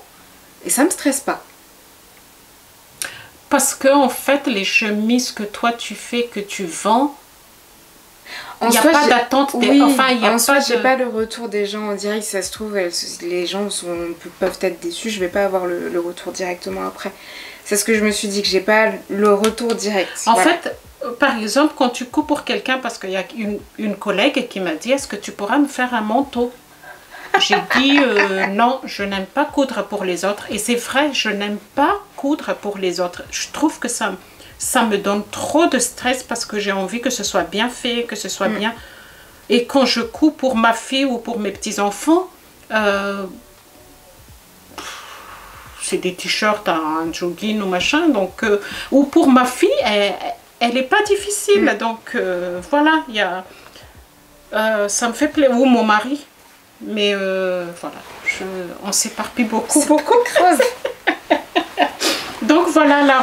et ça me stresse pas. Parce que en fait, les chemises que toi tu fais, que tu vends, il n'y a pas d'attente. Oui, enfin, il y a en soi, j'ai de... pas le retour des gens en direct. Si ça se trouve, les gens peuvent être déçus. Je vais pas avoir le retour directement après. C'est ce que je me suis dit, que j'ai pas le retour direct. En voilà. fait, par exemple, quand tu couds pour quelqu'un, parce qu'il y a une collègue qui m'a dit, est-ce que tu pourras me faire un manteau? J'ai dit, non, je n'aime pas coudre pour les autres. Et c'est vrai, je n'aime pas coudre pour les autres. Je trouve que ça me donne trop de stress parce que j'ai envie que ce soit bien fait, que ce soit bien. Et quand je couds pour ma fille ou pour mes petits-enfants, c'est des t-shirts, un jogging ou machin. Donc, ou pour ma fille, elle n'est pas difficile. Donc, voilà, il y a, ça me fait plaisir. Ou mon mari. Mais voilà, on s'éparpille beaucoup. Donc voilà la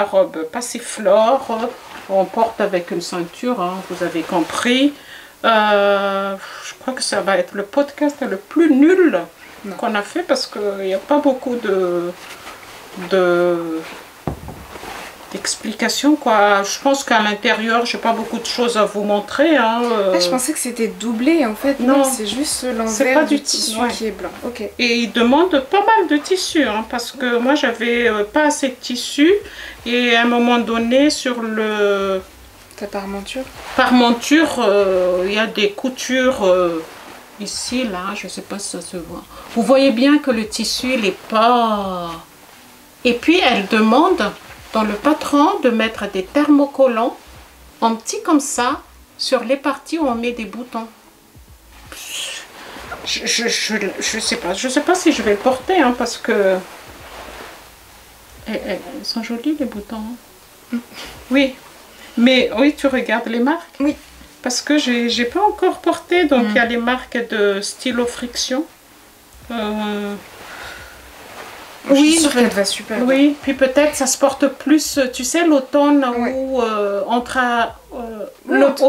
robe passiflore. On porte avec une ceinture, hein, vous avez compris. Je crois que ça va être le podcast le plus nul qu'on a fait parce qu'il n'y a pas beaucoup d'explications, quoi. Je pense qu'à l'intérieur, j'ai pas beaucoup de choses à vous montrer. Hein. Je pensais que c'était doublé, en fait. Non, c'est juste l'envers du tissu qui est blanc. Okay. Et il demande pas mal de tissu, hein, parce que moi, j'avais pas assez de tissu. Et à un moment donné, sur le... Ta parmenture? Parmenture, il y a des coutures ici, là, je sais pas si ça se voit. Vous voyez bien que le tissu, il est pas... Et puis, elle demande... dans le patron de mettre des thermocollants en petit comme ça sur les parties où on met des boutons. Je sais pas si je vais le porter, hein, parce que ils sont jolis les boutons. Oui, mais oui, tu regardes les marques. Oui, parce que j'ai pas encore porté, donc il y a les marques de stylo friction. Oui, je suis sûre qu'elle va super bien. Oui, puis peut-être ça se porte plus, tu sais, l'automne ou au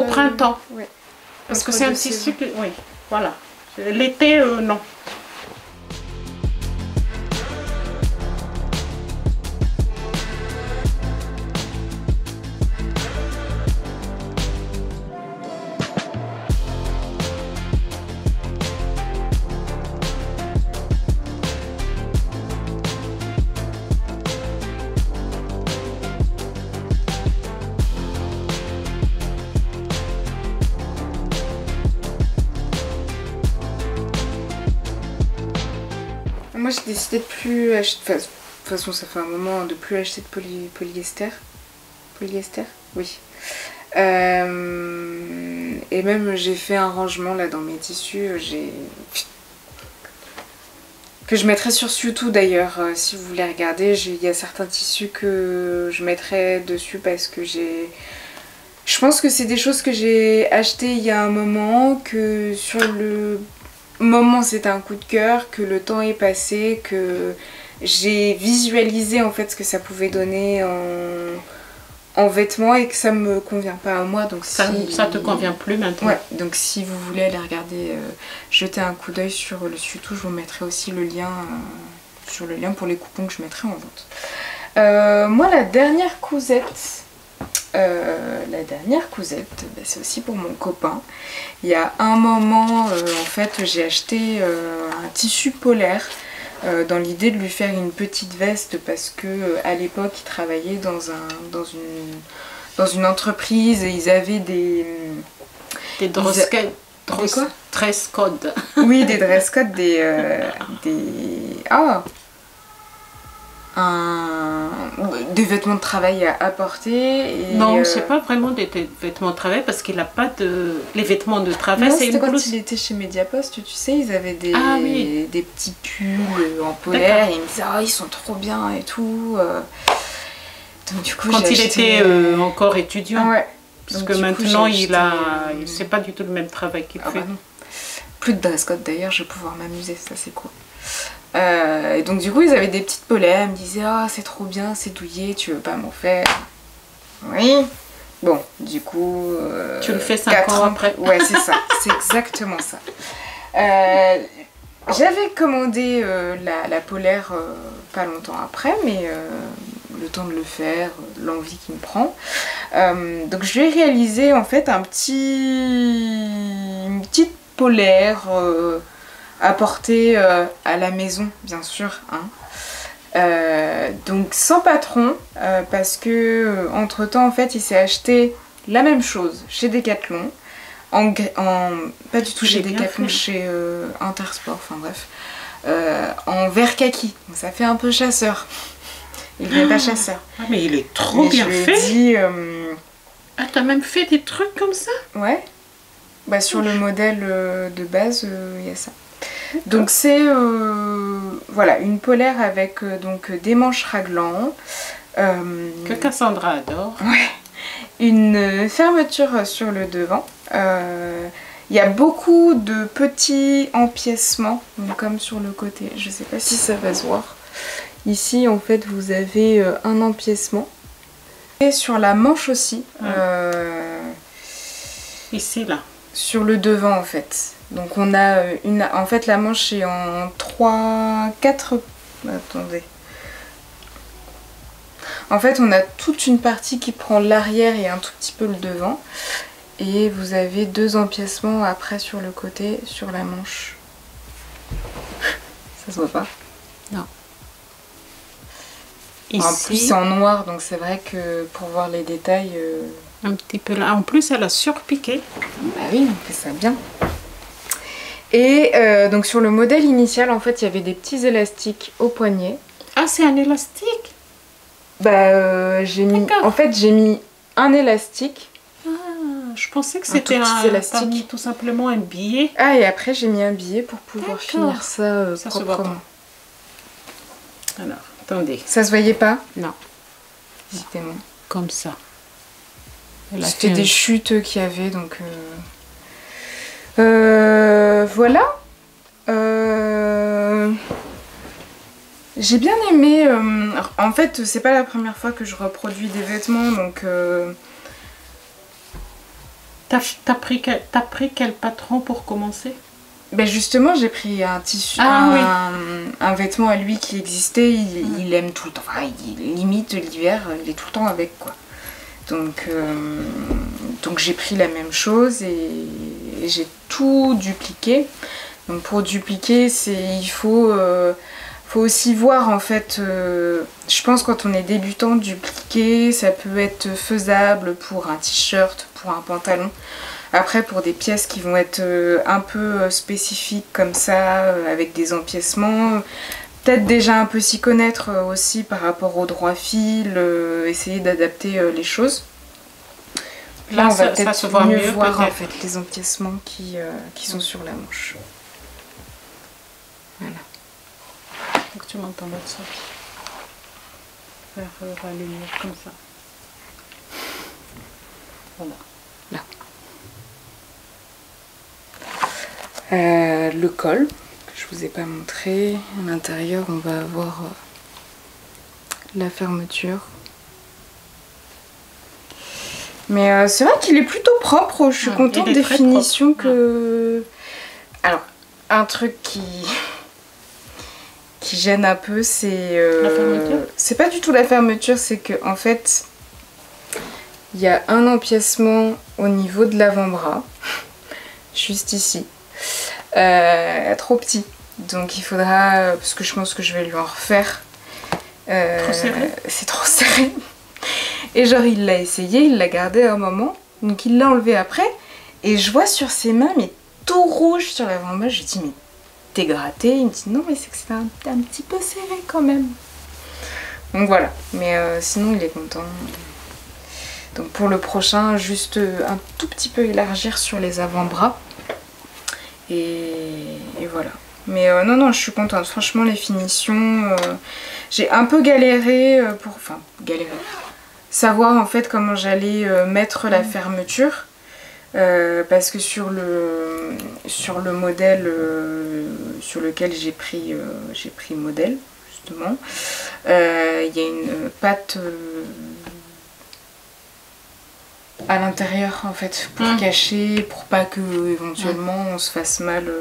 printemps. Parce que c'est un tissu, oui, voilà. L'été, non. Moi j'ai décidé de plus acheter, de toute façon ça fait un moment, de plus acheter de polyester. Polyester? Oui. Et même j'ai fait un rangement là dans mes tissus, que je mettrai sur YouTube d'ailleurs, si vous voulez regarder. Il y a certains tissus que je mettrai dessus parce que je pense que c'est des choses que j'ai achetées il y a un moment, que sur le moment c'était un coup de cœur, que le temps est passé, que j'ai visualisé en fait ce que ça pouvait donner en vêtements et que ça me convient pas à moi. Donc ça te convient plus maintenant. Ouais, donc si vous voulez aller regarder, jeter un coup d'œil sur le YouTube, je vous mettrai aussi le lien pour les coupons que je mettrai en vente. Moi la dernière cousette, c'est aussi pour mon copain. Il y a un moment, en fait, j'ai acheté un tissu polaire dans l'idée de lui faire une petite veste parce que à l'époque, il travaillait dans une entreprise et ils avaient des dress codes. Oui, des dress codes, des vêtements de travail à porter. Et non, c'est pas vraiment des vêtements de travail parce qu'il n'a pas de... Les vêtements de travail, c'est une blouse. Quand il était chez Mediapost, tu sais, ils avaient des petits pulls en polaire et il me disait ils sont trop bien et tout. Donc du coup, quand il était encore étudiant. Ouais. Parce que maintenant, c'est pas du tout le même travail qu'il fait. Bah non. Plus de dress code d'ailleurs, je vais pouvoir m'amuser, ça c'est cool. Et donc du coup ils avaient des petites polaires, ils me disaient c'est trop bien, c'est douillet, tu veux pas m'en faire? Oui. Bon, du coup... tu le fais 5 ans après. Ouais, c'est ça, c'est exactement ça. J'avais commandé la polaire pas longtemps après, mais le temps de le faire, l'envie qui me prend. Donc je lui ai réalisé en fait une petite polaire à porter à la maison, bien sûr, hein. Donc sans patron, parce que entre temps en fait il s'est acheté la même chose chez Decathlon, pas du tout chez Decathlon, chez Intersport, enfin bref, en vert kaki. Donc, ça fait un peu chasseur. Il n'est pas chasseur. Ah mais il est trop bien fait. Je lui ai dit, ah t'as même fait des trucs comme ça? Ouais. Bah sur le modèle de base, il y a ça. Donc c'est voilà, une polaire avec donc des manches raglan. Que Cassandra adore. Ouais. Une fermeture sur le devant. Il y a beaucoup de petits empiècements, donc comme sur le côté. Je sais pas si ça va se voir. Ici en fait vous avez un empiècement. Et sur la manche aussi. Ici là. Sur le devant en fait. Donc on a en fait la manche est en 4... Attendez. En fait on a toute une partie qui prend l'arrière et un tout petit peu le devant. Et vous avez 2 empiècements après sur le côté, sur la manche. Ça se voit pas? Non. Ici. En plus c'est en noir donc c'est vrai que pour voir les détails... Un petit peu là. En plus elle a surpiqué. Bah oui, on fait ça bien. Et donc sur le modèle initial, en fait, il y avait des petits élastiques au poignet. Ah, c'est un élastique? Bah, j'ai mis... En fait, j'ai mis un élastique. Ah, je pensais que c'était un élastique. Tout simplement un billet. Ah, et après, j'ai mis un billet pour pouvoir finir ça, ça proprement. se voit pas. Alors, attendez. Ça se voyait pas? Non. C'était bon. Comme ça. C'était des chutes qu'il y avait, donc... voilà. J'ai bien aimé. En fait, c'est pas la première fois que je reproduis des vêtements, donc. T'as pris quel patron pour commencer? Ben justement, j'ai pris un tissu, un vêtement à lui qui existait. Il aime tout le temps. Enfin, limite l'hiver, il est tout le temps avec quoi. Donc j'ai pris la même chose et j'ai tout dupliqué. Donc pour dupliquer, il faut aussi voir en fait, je pense quand on est débutant, dupliquer, ça peut être faisable pour un t-shirt, pour un pantalon. Après pour des pièces qui vont être un peu spécifiques comme ça, avec des empiècements, peut-être déjà un peu s'y connaître aussi par rapport au droit fil, essayer d'adapter les choses. Là on va peut-être mieux voir en fait les empiècements qui sont sur la manche. Voilà. Donc tu m'entends là ça. Faire la lumière comme ça. Voilà. Là. Le col que je vous ai pas montré. À l'intérieur on va avoir la fermeture. Mais c'est vrai qu'il est plutôt propre. Je suis contente des finitions que... Alors, un truc qui gêne un peu, c'est... La fermeture? C'est pas du tout la fermeture, c'est que en fait, il y a un empiècement au niveau de l'avant-bras, juste ici, trop petit. Donc il faudra, parce que je pense que je vais lui en refaire. Trop serré? C'est trop serré. Et genre il l'a essayé, il l'a gardé un moment, donc il l'a enlevé après, et je vois sur ses mains, mais tout rouge sur l'avant-bras, je lui dis mais t'es gratté? Il me dit non mais c'est que c'est un petit peu serré quand même. Donc voilà, mais sinon il est content. Donc pour le prochain, juste un tout petit peu élargir sur les avant-bras, et voilà. Mais non, je suis contente, franchement les finitions, j'ai un peu galéré pour... Enfin, galéré. Savoir en fait comment j'allais mettre la fermeture parce que sur le modèle sur lequel j'ai pris modèle justement, il y a une patte à l'intérieur en fait pour cacher, pour pas que éventuellement on se fasse mal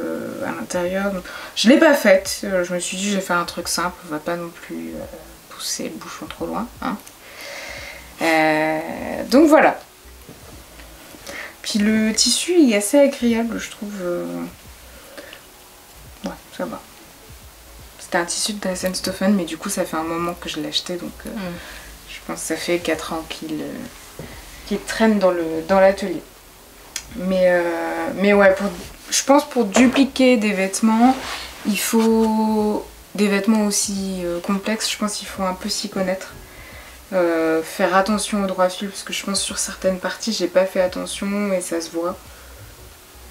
à l'intérieur. Je l'ai pas faite, je me suis dit je vais faire un truc simple, on va pas non plus pousser le bouchon trop loin, hein. Donc voilà. Puis le tissu il est assez agréable je trouve. Ouais, ça va. C'est un tissu de Dresden Stoffen, mais du coup ça fait un moment que je l'ai acheté, donc je pense que ça fait 4 ans qu'il traîne dans l'atelier. Mais ouais, je pense pour dupliquer des vêtements, il faut des vêtements aussi complexes, je pense qu'il faut un peu s'y connaître. Faire attention au droit fil, parce que je pense que sur certaines parties j'ai pas fait attention et ça se voit.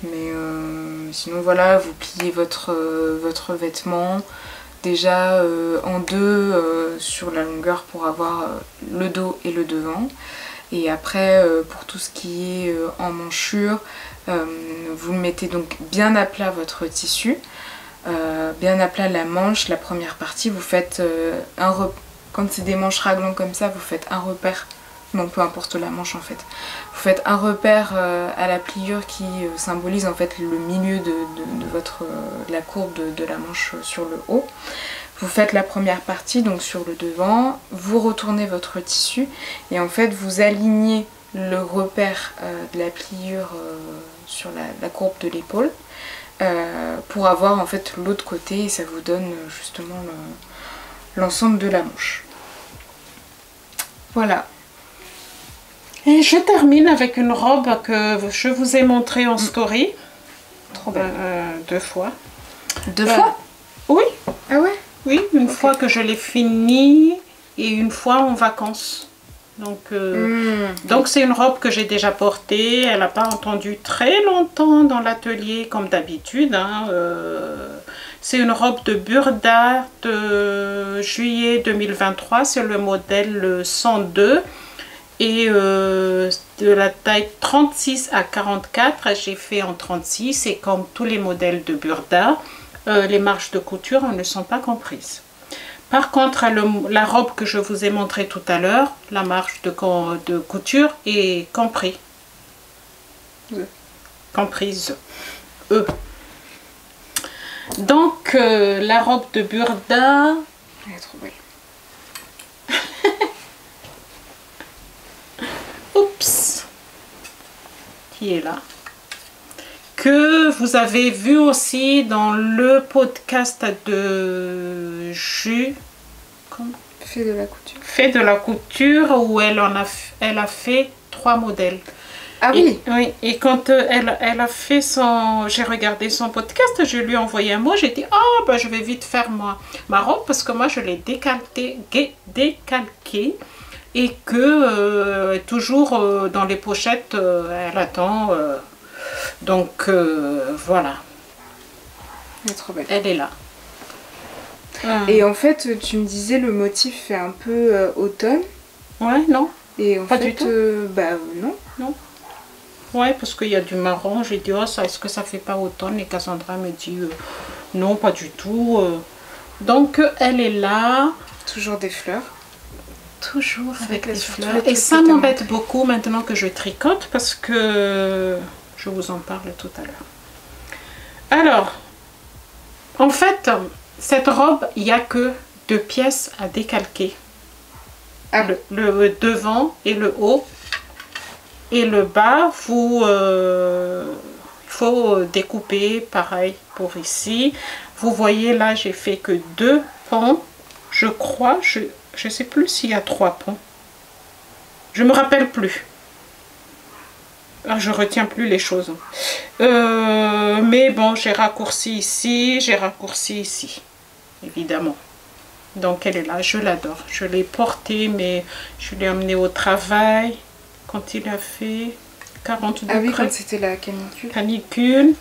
Mais sinon voilà, vous pliez votre vêtement déjà en deux sur la longueur pour avoir le dos et le devant. Et après pour tout ce qui est en manchure, vous mettez donc bien à plat votre tissu, bien à plat la manche, la première partie, vous faites quand c'est des manches raglan comme ça, vous faites un repère, non peu importe la manche en fait, vous faites un repère à la pliure qui symbolise en fait le milieu de la courbe de la manche sur le haut. Vous faites la première partie donc sur le devant, vous retournez votre tissu et en fait vous alignez le repère de la pliure sur la courbe de l'épaule pour avoir en fait l'autre côté et ça vous donne justement l'ensemble de la manche. Voilà. Et je termine avec une robe que je vous ai montrée en story. Trop belle. 2 fois. 2 fois? Oui. Ah ouais? Oui, une fois que je l'ai finie et une fois en vacances. Donc c'est une robe que j'ai déjà portée. Elle n'a pas attendu très longtemps dans l'atelier comme d'habitude. Hein. C'est une robe de Burda de juillet 2023. C'est le modèle 102. Et de la taille 36 à 44, j'ai fait en 36. Et comme tous les modèles de Burda, les marges de couture ne sont pas comprises. Par contre, la robe que je vous ai montrée tout à l'heure, la marge de couture est comprise. Comprise. Donc, la robe de Burda... Elle est trop belle. Oups. Qui est là. Que vous avez vu aussi dans le podcast de Fait de la couture. Fait de la couture où elle a fait 3 modèles. Ah oui. Oui, et quand elle a fait j'ai regardé son podcast, je lui ai envoyé un mot, j'ai dit oh bah je vais vite faire ma robe parce que moi je l'ai décalquée et que toujours dans les pochettes elle attend. Donc voilà. Elle est trop belle. Elle est là. Et en fait, tu me disais le motif fait un peu automne. Ouais, non. Et en pas fait, du tout. Bah non. Non. Ouais, parce qu'il y a du marron. J'ai dit, oh, est-ce que ça fait pas automne? Et Cassandra me dit, non, pas du tout. Donc, elle est là. Toujours des fleurs. Toujours avec des fleurs. Et ça m'embête beaucoup maintenant que je tricote parce que je vous en parle tout à l'heure. Alors, en fait, cette robe, il n'y a que 2 pièces à décalquer. Ah. Le devant et le haut. Et le bas, il faut découper pareil pour ici. Vous voyez là, j'ai fait que 2 pans. Je crois, je ne sais plus s'il y a 3 pans. Je ne me rappelle plus. Je retiens plus les choses. Mais bon, j'ai raccourci ici, j'ai raccourci ici. Évidemment. Donc elle est là, je l'adore. Je l'ai portée, mais je l'ai emmenée au travail. Quand il a fait 40 degrés. Ah oui, quand c'était la canicule. Canicule.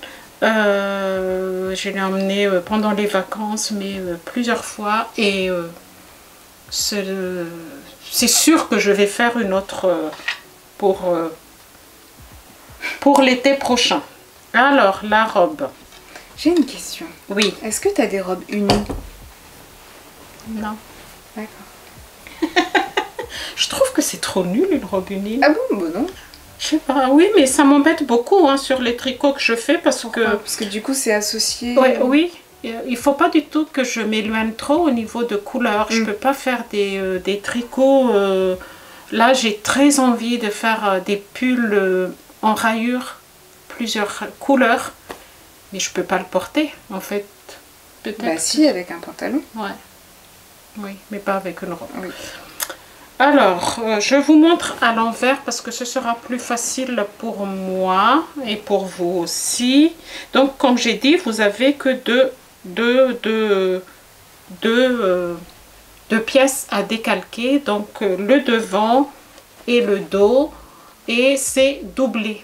Je l'ai emmené pendant les vacances, mais plusieurs fois. Et c'est sûr que je vais faire une autre pour l'été prochain. Alors, la robe. J'ai une question. Oui. Est-ce que tu as des robes unies? Non. D'accord. Je trouve que c'est trop nul une robe unie. Ah bon? Bon non. Je sais pas, oui, mais ça m'embête beaucoup hein, sur les tricots que je fais parce que... Parce que du coup c'est associé... Ouais, oui, il faut pas du tout que je m'éloigne trop au niveau de couleur. Je peux pas faire des tricots... Là, j'ai très envie de faire des pulls en rayures, plusieurs couleurs. Mais je peux pas le porter, en fait. peut-être. Bah si, avec un pantalon. Ouais. Oui, mais pas avec une robe. Oui. Alors, je vous montre à l'envers parce que ce sera plus facile pour moi et pour vous aussi. Donc, comme j'ai dit, vous avez que deux pièces à décalquer. Donc, le devant et le dos. Et c'est doublé.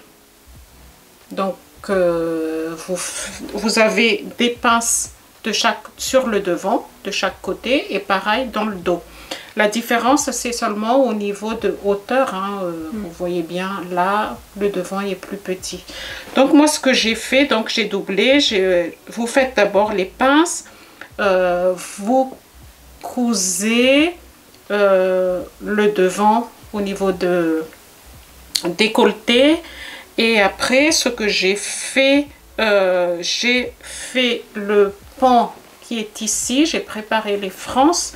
Donc, vous avez des pinces sur le devant, de chaque côté, et pareil dans le dos. La différence, c'est seulement au niveau de hauteur. Hein. Vous voyez bien, là, le devant est plus petit. Donc, moi, ce que j'ai fait, donc j'ai doublé. Vous faites d'abord les pinces. Vous cousez le devant au niveau de décolleté. Et après, ce que j'ai fait le pan qui est ici. J'ai préparé les frances.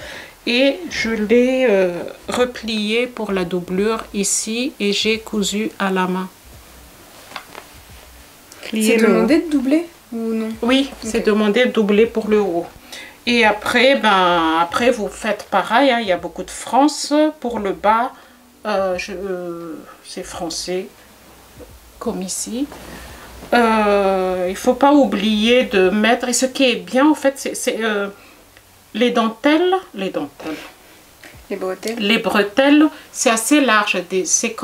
Et je l'ai replié pour la doublure ici et j'ai cousu à la main. C'est demandé de doubler ou non? Oui, okay. C'est demandé de doubler pour le haut. Et après, après vous faites pareil, hein, il y a beaucoup de frances. Pour le bas, c'est français, comme ici. Il ne faut pas oublier de mettre, et ce qui est bien en fait, c'est les bretelles, c'est assez large, c'est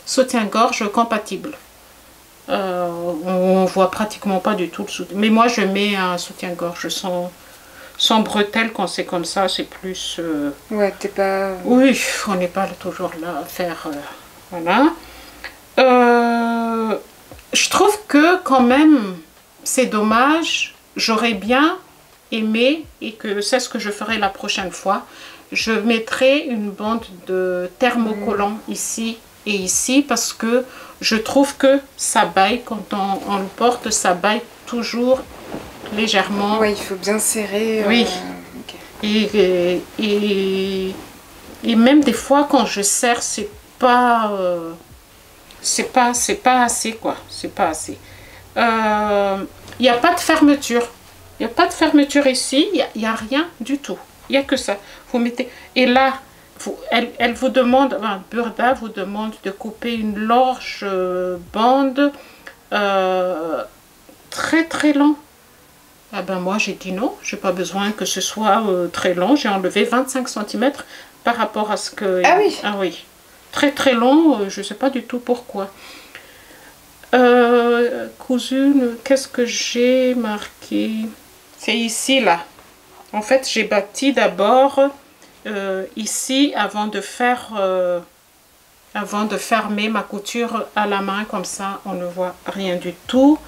soutien-gorge compatible. On voit pratiquement pas du tout le soutien. Mais moi, je mets un soutien-gorge sans bretelles quand c'est comme ça, c'est plus... Ouais, t'es pas... Oui, on n'est pas toujours là à faire... voilà. Je trouve que quand même, c'est dommage. J'aurais bien aimé, et que c'est ce que je ferai la prochaine fois, je mettrai une bande de thermocollant ici et ici parce que je trouve que ça baille quand on le porte, ça baille toujours légèrement. Oui, il faut bien serrer. Oui. Okay. Et même des fois quand je serre, c'est pas assez quoi, c'est pas assez. Il n'y a pas de fermeture. Il n'y a pas de fermeture ici, il n'y a rien du tout. Il n'y a que ça. Vous mettez... Et là, elle vous demande, Burda vous demande de couper une large bande très très long. Ah ben moi j'ai dit non, j'ai pas besoin que ce soit très long. J'ai enlevé 25 cm par rapport à ce que... Ah oui. Ah oui. Très très long, je ne sais pas du tout pourquoi. Cousu, qu'est-ce que j'ai marqué? C'est ici, là. En fait, j'ai bâti d'abord ici avant de fermer ma couture à la main. Comme ça, on ne voit rien du tout.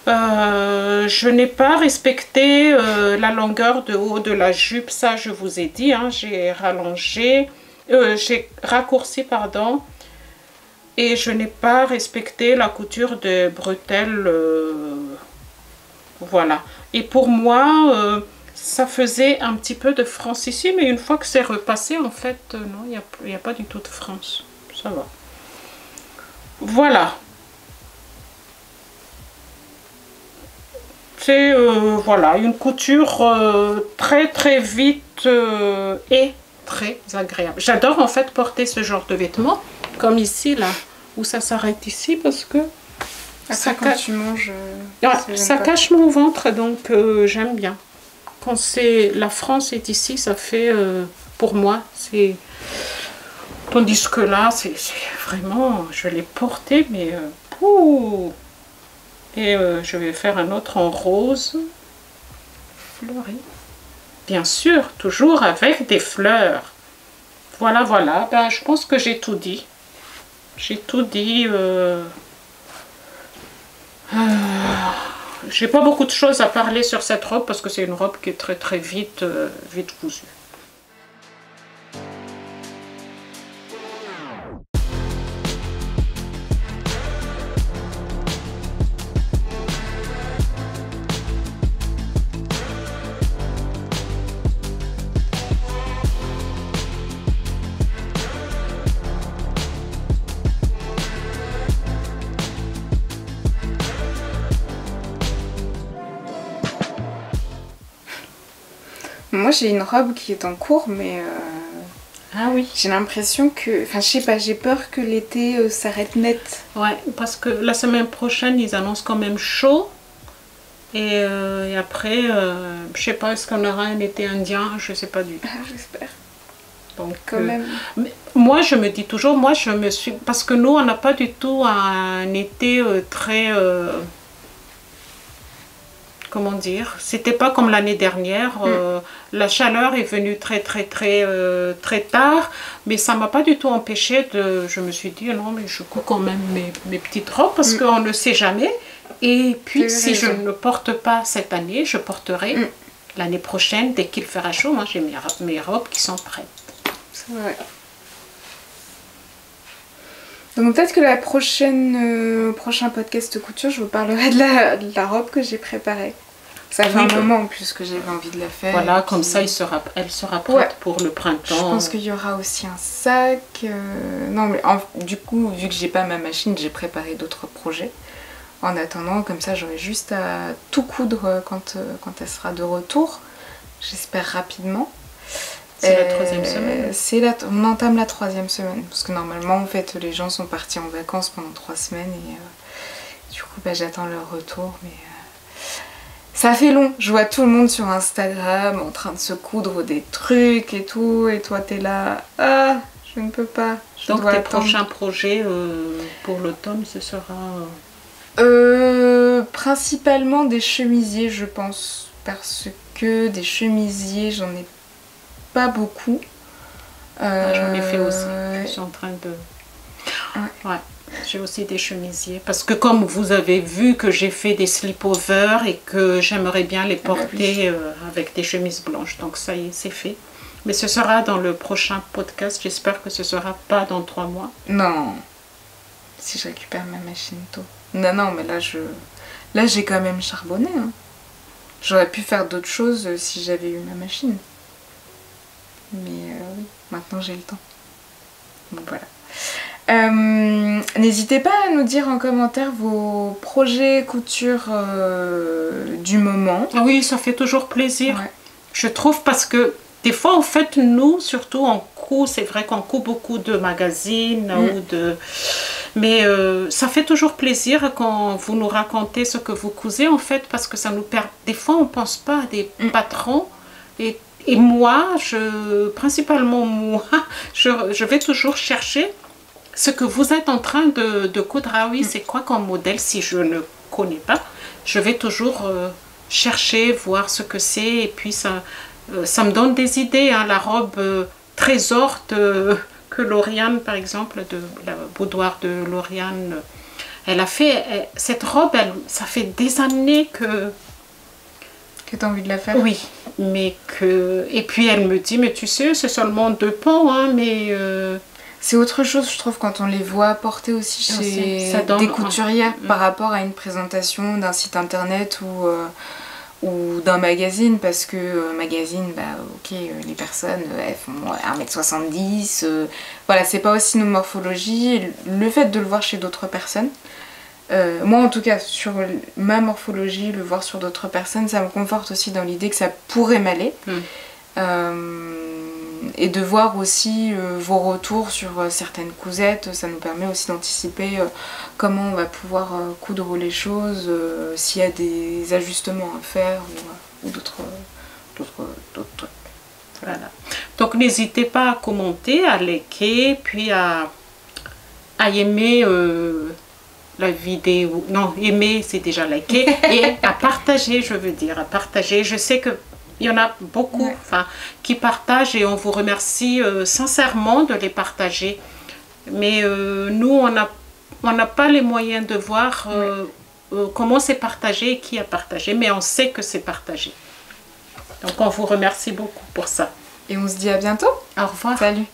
Je n'ai pas respecté la longueur de haut de la jupe. Ça, je vous ai dit. Hein, j'ai rallongé. J'ai raccourci, pardon. Et je n'ai pas respecté la couture de bretelles. Voilà. Et pour moi, ça faisait un petit peu de France ici, mais une fois que c'est repassé, en fait, non, il n'y a pas du tout de France. Ça va. Voilà. C'est, voilà, une couture très très vite et très agréable. J'adore en fait porter ce genre de vêtements, comme ici, là, où ça s'arrête ici, parce que... Après, quand tu manges, ça cache mon ventre, donc j'aime bien. Quand la France est ici, ça fait, pour moi, c'est... Tandis que là, c'est vraiment, je l'ai porté, mais... Et je vais faire un autre en rose, fleuri. Bien sûr, toujours avec des fleurs. Voilà, voilà. Ben, je pense que j'ai tout dit. J'ai tout dit... j'ai pas beaucoup de choses à parler sur cette robe parce que c'est une robe qui est très très vite cousue. Moi j'ai une robe qui est en cours, mais Ah oui. j'ai l'impression que... Enfin je sais pas, j'ai peur que l'été s'arrête net. Ouais, parce que la semaine prochaine, ils annoncent quand même chaud. Et après, je sais pas, est-ce qu'on aura un été indien? Je sais pas du tout. Ah, j'espère. Donc, Quand même. mais moi, je me dis toujours, moi, je me suis... Parce que nous, on n'a pas du tout un été très... comment dire? C'était pas comme l'année dernière. La chaleur est venue très tard. Mais ça m'a pas du tout empêché de... Je me suis dit, non, mais je couds quand même mes petites robes parce qu'on ne sait jamais. Et puis, si je ne porte pas cette année, je porterai l'année prochaine, dès qu'il fera chaud. Moi, j'ai mes robes qui sont prêtes. C'est vrai. Donc peut-être que la prochaine, prochain podcast couture, je vous parlerai de la robe que j'ai préparée. Ça fait un moment en plus que j'avais envie de la faire. Voilà, comme ça, elle sera prête pour le printemps. Je pense qu'il y aura aussi un sac. Non, mais du coup, vu que j'ai pas ma machine, j'ai préparé d'autres projets. En attendant, comme ça, j'aurai juste à tout coudre quand elle sera de retour. J'espère rapidement. C'est la 3e semaine. On entame la 3e semaine. Parce que normalement, en fait, les gens sont partis en vacances pendant 3 semaines. Et du coup, j'attends leur retour. Mais ça fait long. Je vois tout le monde sur Instagram en train de se coudre des trucs et tout. Et toi, t'es là. Ah, je ne peux pas. Donc, tes prochains projets pour l'automne, ce sera... principalement des chemisiers, je pense. Parce que des chemisiers, j'en ai pas beaucoup. J'en ai fait aussi. Je suis en train de... Ouais. J'ai aussi des chemisiers. Parce que comme vous avez vu que j'ai fait des slip-over et que j'aimerais bien les porter avec des chemises blanches. Donc ça y est, c'est fait. Mais ce sera dans le prochain podcast. J'espère que ce sera pas dans 3 mois. Non. Si je récupère ma machine tôt. Non, mais là j'ai quand même charbonné. Hein. J'aurais pu faire d'autres choses si j'avais eu ma machine. Mais oui, maintenant j'ai le temps. Donc voilà. N'hésitez pas à nous dire en commentaire vos projets couture du moment. Ah oui, ça fait toujours plaisir. Ouais. Je trouve parce que des fois, en fait, nous, surtout en coud, c'est vrai qu'on coud beaucoup de magazines ou de... Mais ça fait toujours plaisir quand vous nous racontez ce que vous cousez, en fait, parce que ça nous permet... Des fois, on ne pense pas à des patrons. Et moi, principalement moi, je vais toujours chercher ce que vous êtes en train de coudre. Ah oui, c'est quoi comme modèle? Si je ne connais pas, je vais toujours chercher, voir ce que c'est. Et puis, ça me donne des idées. Hein, la robe trésor que Lauriane, par exemple, de la boudoir de Lauriane, elle a fait. Cette robe, ça fait des années que tu as envie de la faire. Oui, mais que... Et puis elle me dit, mais tu sais, c'est seulement 2 pans, hein, mais... C'est autre chose, je trouve, quand on les voit porter aussi chez des couturières par rapport à une présentation d'un site internet ou d'un magazine, parce que magazine, ok, les personnes, elles font 1m70, voilà, c'est pas aussi nos morphologies. Le fait de le voir chez d'autres personnes, moi en tout cas, sur ma morphologie, le voir sur d'autres personnes, ça me conforte aussi dans l'idée que ça pourrait m'aller. Et de voir aussi vos retours sur certaines cousettes, ça nous permet aussi d'anticiper comment on va pouvoir coudre les choses, s'il y a des ajustements à faire ou d'autres trucs. Voilà. Donc n'hésitez pas à commenter, à liker, puis à aimer la vidéo. Non, aimer c'est déjà liker. Et à partager, je veux dire, à partager. Je sais que il y en a beaucoup qui partagent et on vous remercie sincèrement de les partager. Mais nous, on n'a pas les moyens de voir comment c'est partagé et qui a partagé. Mais on sait que c'est partagé. Donc on vous remercie beaucoup pour ça. Et on se dit à bientôt. Au revoir. Salut.